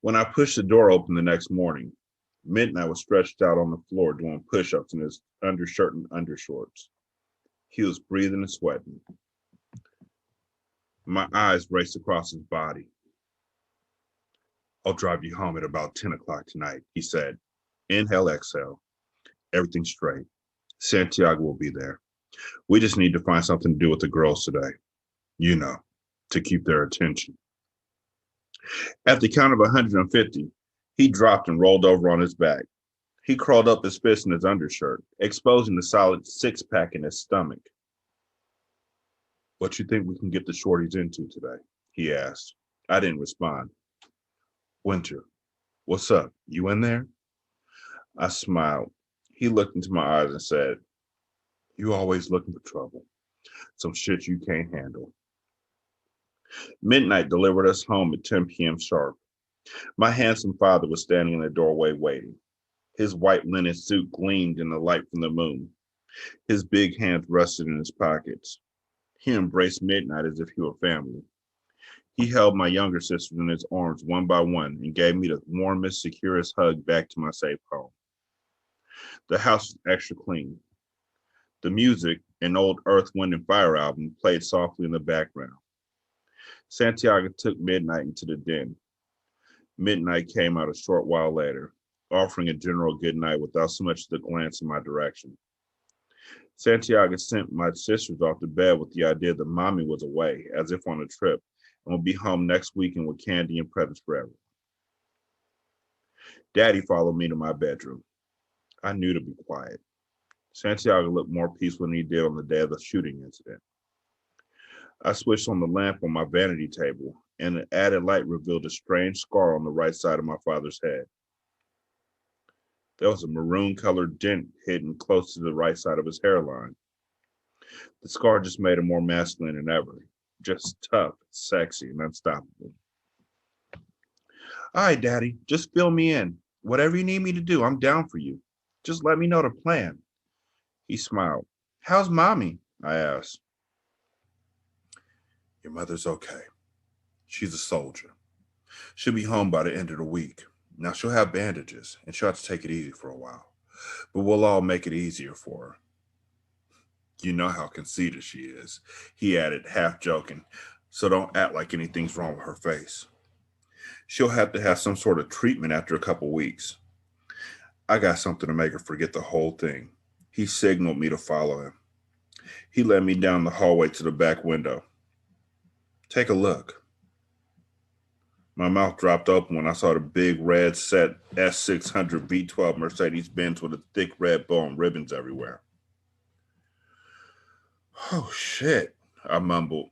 When I pushed the door open the next morning, Midnight was stretched out on the floor doing push-ups in his undershirt and undershorts. He was breathing and sweating. My eyes raced across his body. I'll drive you home at about 10 o'clock tonight, he said. Inhale, exhale. Everything's straight. Santiago will be there. We just need to find something to do with the girls today. You know, to keep their attention. At the count of 150, he dropped and rolled over on his back. He crawled up his fist in his undershirt, exposing the solid six-pack in his stomach. What you think we can get the shorties into today? He asked. I didn't respond. Winter, what's up? You in there? I smiled. He looked into my eyes and said, you always looking for trouble. Some shit you can't handle. Midnight delivered us home at 10 p.m. sharp. My handsome father was standing in the doorway waiting. His white linen suit gleamed in the light from the moon. His big hands rested in his pockets. He embraced Midnight as if he were family. He held my younger sisters in his arms one by one and gave me the warmest, securest hug back to my safe home. The house was extra clean. The music, an old Earth, Wind, and Fire album, played softly in the background. Santiago took Midnight into the den. Midnight came out a short while later, offering a general good night without so much as a glance in my direction. Santiago sent my sisters off to bed with the idea that Mommy was away, as if on a trip, and would be home next weekend with candy and presents for everyone. Daddy followed me to my bedroom. I knew to be quiet. Santiago looked more peaceful than he did on the day of the shooting incident. I switched on the lamp on my vanity table, and an added light revealed a strange scar on the right side of my father's head. There was a maroon-colored dent hidden close to the right side of his hairline. The scar just made him more masculine than ever, just tough, sexy, and unstoppable. All right, Daddy, just fill me in. Whatever you need me to do, I'm down for you. Just let me know the plan. He smiled. How's Mommy? I asked. Your mother's okay. She's a soldier. She'll be home by the end of the week. Now she'll have bandages, and she'll have to take it easy for a while. But we'll all make it easier for her. You know how conceited she is, he added, half joking, so don't act like anything's wrong with her face. She'll have to have some sort of treatment after a couple weeks. I got something to make her forget the whole thing. He signaled me to follow him. He led me down the hallway to the back window. Take a look. My mouth dropped open when I saw the big red set S600 V12 Mercedes-Benz with a thick red bow and ribbons everywhere. Oh, shit, I mumbled.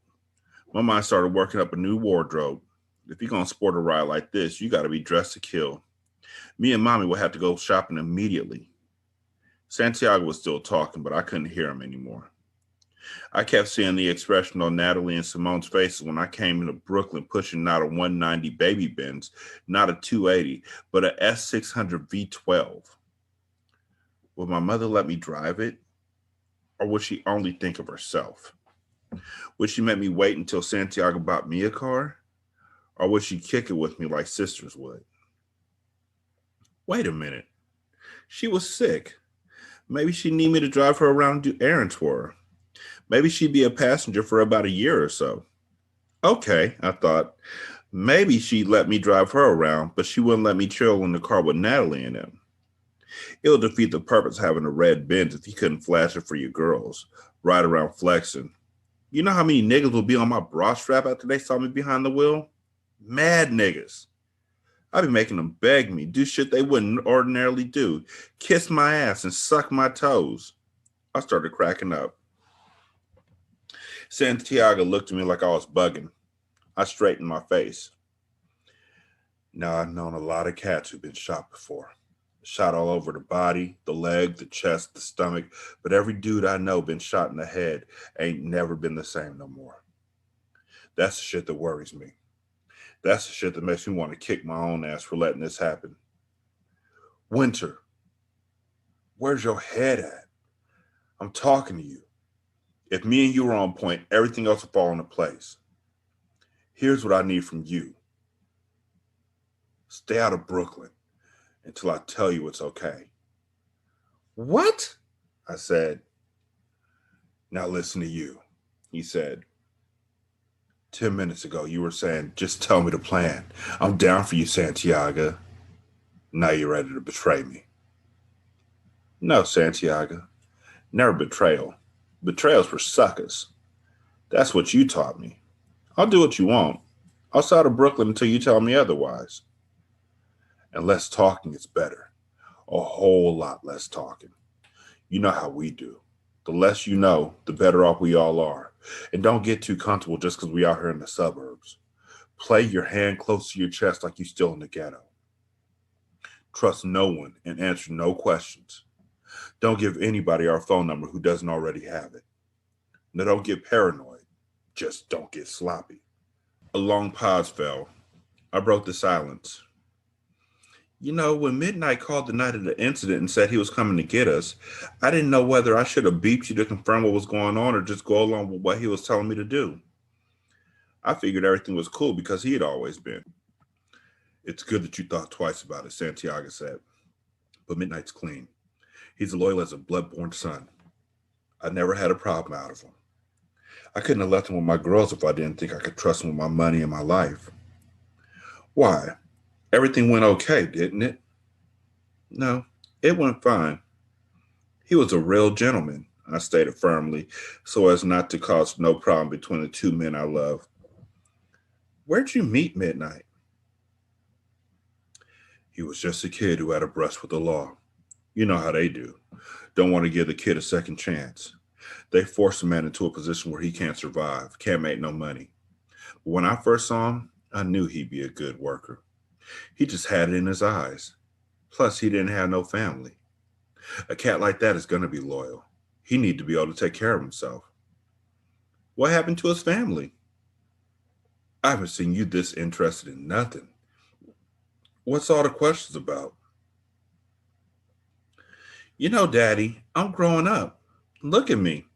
My mind started working up a new wardrobe. If you're going to sport a ride like this, you got to be dressed to kill. Me and Mommy will have to go shopping immediately. Santiago was still talking, but I couldn't hear him anymore. I kept seeing the expression on Natalie and Simone's faces when I came into Brooklyn pushing not a 190 baby Benz, not a 280, but a S600 V12. Would my mother let me drive it? Or would she only think of herself? Would she make me wait until Santiago bought me a car? Or would she kick it with me like sisters would? Wait a minute. She was sick. Maybe she'd need me to drive her around and do errands for her. Maybe she'd be a passenger for about a year or so. Okay, I thought. Maybe she'd let me drive her around, but she wouldn't let me chill in the car with Natalie and them. It'll defeat the purpose of having a red Benz if you couldn't flash it for your girls, ride around flexing. You know how many niggas will be on my bra strap after they saw me behind the wheel? Mad niggas. I'd be making them beg me, do shit they wouldn't ordinarily do, kiss my ass and suck my toes. I started cracking up. Santiago looked at me like I was bugging. I straightened my face. Now, I've known a lot of cats who've been shot before. Shot all over the body, the leg, the chest, the stomach, but every dude I know been shot in the head ain't never been the same no more. That's the shit that worries me. That's the shit that makes me want to kick my own ass for letting this happen. Winter, where's your head at? I'm talking to you. If me and you are on point, everything else will fall into place. Here's what I need from you. Stay out of Brooklyn until I tell you it's okay. What? I said. Now listen to you, he said. 10 minutes ago, you were saying, just tell me the plan. I'm down for you, Santiago. Now you're ready to betray me. No, Santiago. Never betrayal. Betrayals for suckers. That's what you taught me. I'll do what you want. I'll stay out of Brooklyn until you tell me otherwise. And less talking is better. A whole lot less talking. You know how we do. The less you know, the better off we all are. And don't get too comfortable just because we out here in the suburbs. Play your hand close to your chest like you still in the ghetto. Trust no one and answer no questions. Don't give anybody our phone number who doesn't already have it. Now don't get paranoid. Just don't get sloppy. A long pause fell. I broke the silence. You know, when Midnight called the night of the incident and said he was coming to get us, I didn't know whether I should have beeped you to confirm what was going on or just go along with what he was telling me to do. I figured everything was cool because he had always been. It's good that you thought twice about it, Santiago said. But Midnight's clean. He's loyal as a blood-born son. I never had a problem out of him. I couldn't have left him with my girls if I didn't think I could trust him with my money and my life. Why? Everything went okay, didn't it? No, it went fine. He was a real gentleman, I stated firmly, so as not to cause no problem between the two men I love. Where'd you meet Midnight? He was just a kid who had a brush with the law. You know how they do. Don't want to give the kid a second chance. They force a man into a position where he can't survive, can't make no money. But when I first saw him, I knew he'd be a good worker. He just had it in his eyes. Plus, he didn't have no family. A cat like that is going to be loyal. He need to be able to take care of himself. What happened to his family? I haven't seen you this interested in nothing. What's all the questions about? You know, Daddy, I'm growing up. Look at me.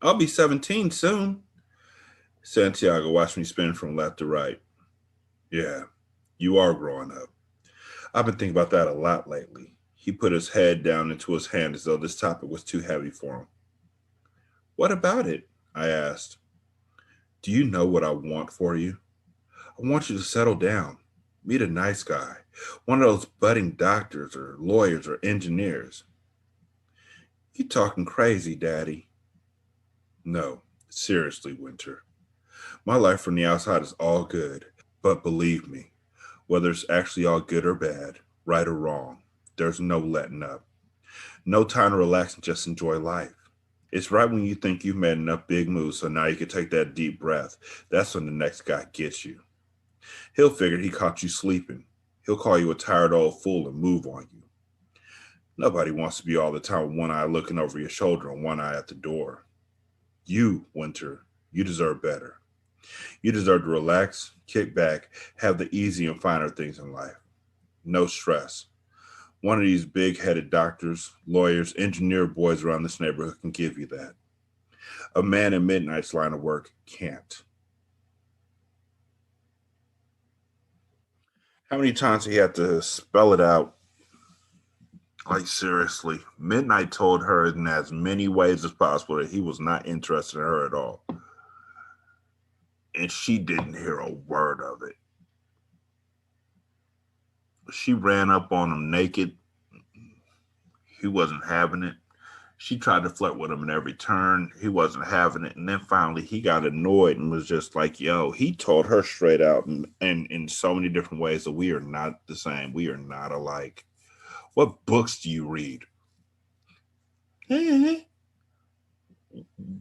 I'll be 17 soon. Santiago watched me spin from left to right. Yeah, you are growing up. I've been thinking about that a lot lately. He put his head down into his hand as though this topic was too heavy for him. What about it? I asked. Do you know what I want for you? I want you to settle down. Meet a nice guy. One of those budding doctors or lawyers or engineers. You talking crazy, Daddy. No, seriously, Winter. My life from the outside is all good. But believe me, whether it's actually all good or bad, right or wrong, there's no letting up. No time to relax and just enjoy life. It's right when you think you've made enough big moves so now you can take that deep breath. That's when the next guy gets you. He'll figure he caught you sleeping. He'll call you a tired old fool and move on you. Nobody wants to be all the time with one eye looking over your shoulder and one eye at the door. You, Winter, you deserve better. You deserve to relax, kick back, have the easy and finer things in life. No stress. One of these big headed doctors, lawyers, engineer boys around this neighborhood can give you that. A man in Midnight's line of work can't. How many times he had to spell it out? Like, seriously. Midnight told her in as many ways as possible that he was not interested in her at all. And she didn't hear a word of it. She ran up on him naked. He wasn't having it. She tried to flirt with him in every turn. He wasn't having it. And then finally he got annoyed and was just like, yo, he told her straight out and in so many different ways that we are not the same. We are not alike. What books do you read?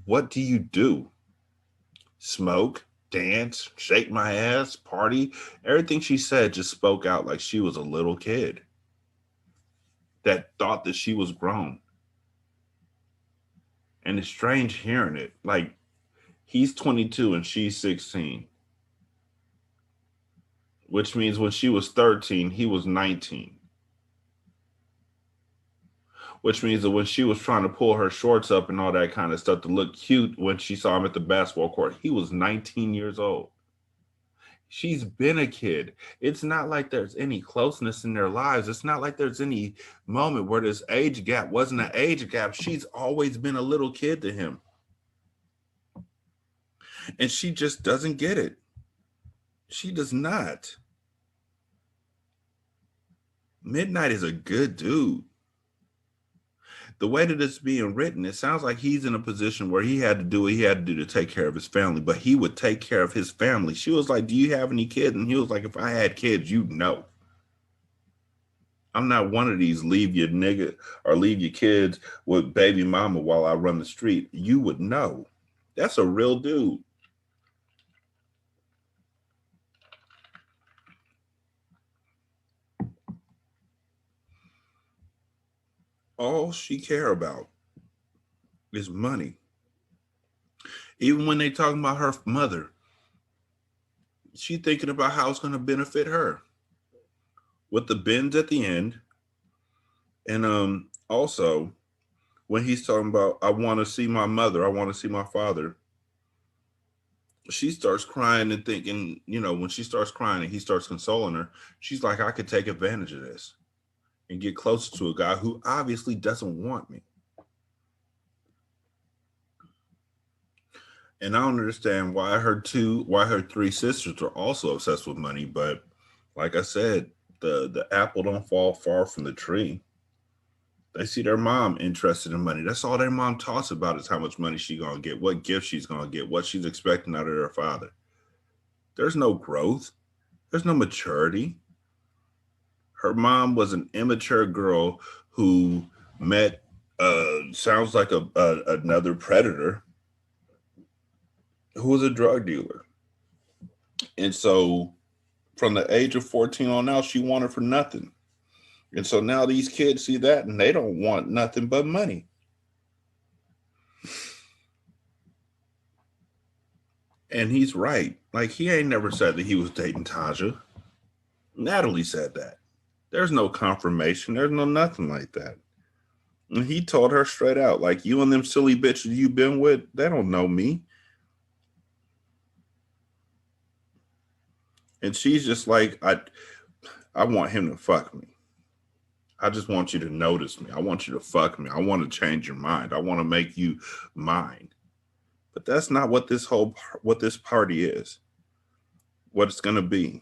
What do you do? Smoke, dance, shake my ass, party. Everything she said just spoke out like she was a little kid that thought that she was grown. And it's strange hearing it. Like, he's 22 and she's 16, which means when she was 13, he was 19. Which means that when she was trying to pull her shorts up and all that kind of stuff to look cute when she saw him at the basketball court, he was 19 years old. She's been a kid. It's not like there's any closeness in their lives. It's not like there's any moment where this age gap wasn't an age gap. She's always been a little kid to him. And she just doesn't get it. She does not. Midnight is a good dude. The way that it's being written, it sounds like he's in a position where he had to do what he had to do to take care of his family, but he would take care of his family. She was like, do you have any kids? And he was like, if I had kids, you know. I'm not one of these leave your nigga or leave your kids with baby mama while I run the street. You would know. That's a real dude. All she care about is money. Even when they talking about her mother, she thinking about how it's going to benefit her with the bins at the end. And also when he's talking about, I want to see my mother, I want to see my father, she starts crying and thinking, when she starts crying and he starts consoling her, she's like, I could take advantage of this and get closer to a guy who obviously doesn't want me. And I don't understand why her three sisters are also obsessed with money. But like I said, the apple don't fall far from the tree. They see their mom interested in money. That's all their mom talks about is how much money she's gonna get, what gift she's gonna get, what she's expecting out of her father. There's no growth. There's no maturity. Her mom was an immature girl who met sounds like another predator who was a drug dealer. And so from the age of 14 on out, she wanted for nothing. And so now these kids see that and they don't want nothing but money. And he's right. Like, he ain't never said that he was dating Taja. Natalie said that. There's no confirmation. There's no nothing like that. And he told her straight out, like, you and them silly bitches you been with, they don't know me. And she's just like, I want him to fuck me. I just want you to notice me. I want you to fuck me. I want to change your mind. I want to make you mine. But that's not what this party is. What it's going to be.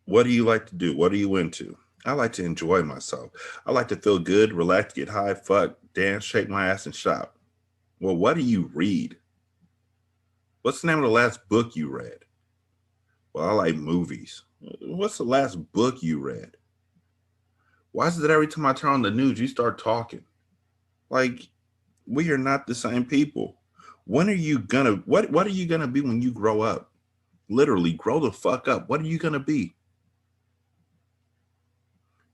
What do you like to do? What are you into? I like to enjoy myself. I like to feel good, relax, get high, fuck, dance, shake my ass, and shop. Well, what do you read? What's the name of the last book you read? Well, I like movies. What's the last book you read? Why is it that every time I turn on the news, you start talking? Like, we are not the same people. When are you gonna, what are you gonna be when you grow up? Literally, grow the fuck up. What are you gonna be?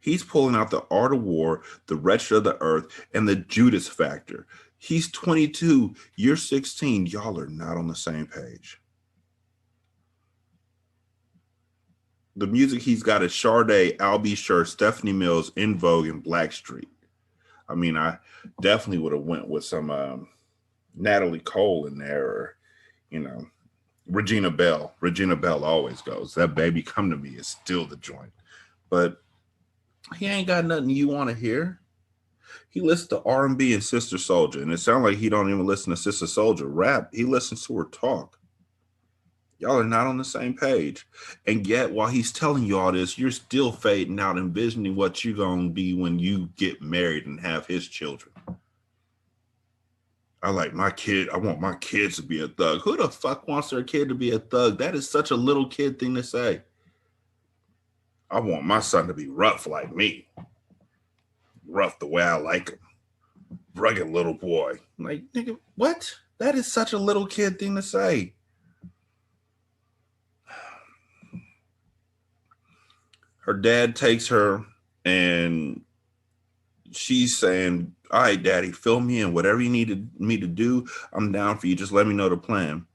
He's pulling out the art of war, the wretched of the earth, and the Judas factor. He's 22, you're 16. Y'all are not on the same page. The music he's got is Sade, Al B. Sure, Stephanie Mills, In Vogue, and Blackstreet. I mean, I definitely would have went with some Natalie Cole in there, or Regina Bell. Regina Bell always goes. That Baby Come to Me is still the joint. But he ain't got nothing you want to hear. He listens to R&B and Sister Soulja, and it sounds like he don't even listen to Sister Soulja rap. He listens to her talk. Y'all are not on the same page. And yet, while he's telling you all this, you're still fading out, envisioning what you're going to be when you get married and have his children. I want my kids to be a thug. Who the fuck wants their kid to be a thug? That is such a little kid thing to say. I want my son to be rough like me. Rough the way I like him. Rugged little boy. Like, nigga, what? That is such a little kid thing to say. Her dad takes her and she's saying, all right, daddy, fill me in. Whatever you needed me to do, I'm down for you. Just let me know the plan.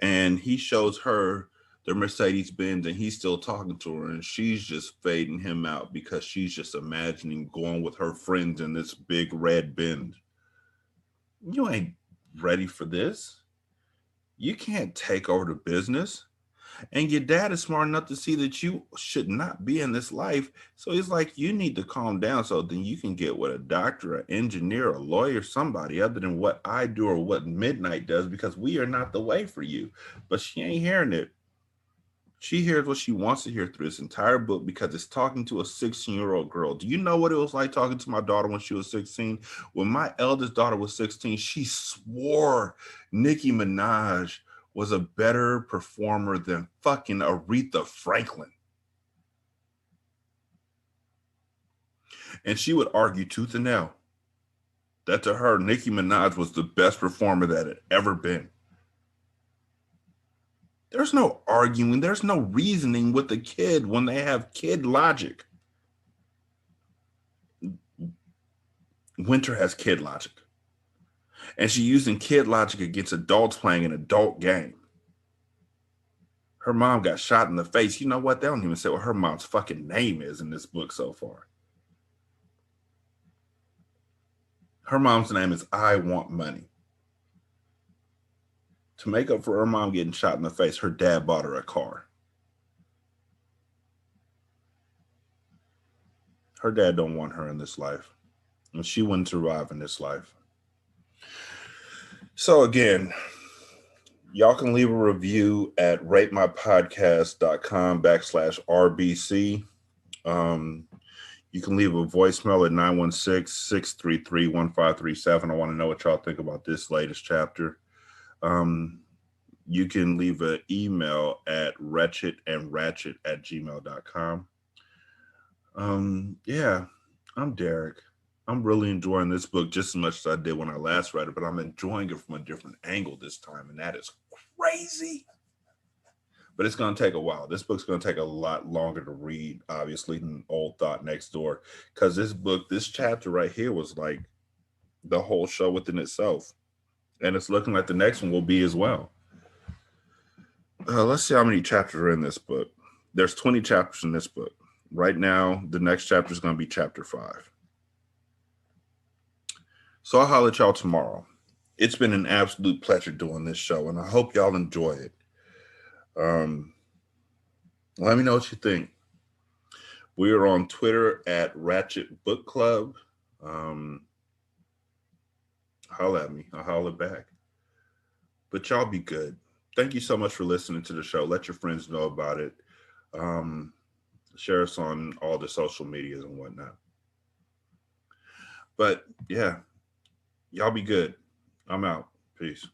And he shows her the Mercedes Benz and he's still talking to her and she's just fading him out because she's just imagining going with her friends in this big red Benz. You ain't ready for this. You can't take over the business. And your dad is smart enough to see that you should not be in this life. So he's like, you need to calm down so then you can get with a doctor, an engineer, a lawyer, somebody other than what I do or what Midnight does, because we are not the way for you. But she ain't hearing it. She hears what she wants to hear through this entire book because it's talking to a 16-year-old girl. Do you know what it was like talking to my daughter when she was 16? When my eldest daughter was 16, she swore Nicki Minaj was a better performer than fucking Aretha Franklin. And she would argue tooth and nail that to her, Nicki Minaj was the best performer that had ever been. There's no arguing. There's no reasoning with the kid when they have kid logic. Winter has kid logic. And she's using kid logic against adults playing an adult game. Her mom got shot in the face. You know what? They don't even say what her mom's fucking name is in this book so far. Her mom's name is I Want Money. To make up for her mom getting shot in the face, her dad bought her a car. Her dad don't want her in this life. And she wouldn't survive in this life. So again, y'all can leave a review at ratemypodcast.com/RBC. You can leave a voicemail at 916-633-1537. I want to know what y'all think about this latest chapter. You can leave an email at wretchedandratchet@gmail.com. Yeah, I'm Derek. I'm really enjoying this book just as much as I did when I last read it, but I'm enjoying it from a different angle this time, and that is crazy. But it's going to take a while. This book's going to take a lot longer to read, obviously, than Old Thought Next Door, because this chapter right here was like the whole show within itself. And it's looking like the next one will be as well. Let's see how many chapters are in this book. There's 20 chapters in this book. Right now, the next chapter is going to be chapter 5. So I'll holler at y'all tomorrow. It's been an absolute pleasure doing this show, and I hope y'all enjoy it. Let me know what you think. We are on Twitter at Ratchet Book Club. Holler at me. I'll holler back. But y'all be good. Thank you so much for listening to the show. Let your friends know about it. Share us on all the social medias and whatnot. But yeah, y'all be good. I'm out. Peace.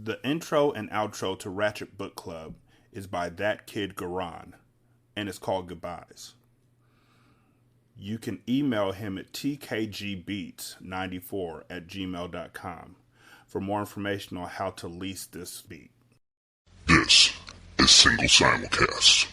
The intro and outro to Ratchet Book Club is by That Kid Garan, and it's called Goodbyes. You can email him at tkgbeats94@gmail.com for more information on how to lease this beat. This is Single Simulcast.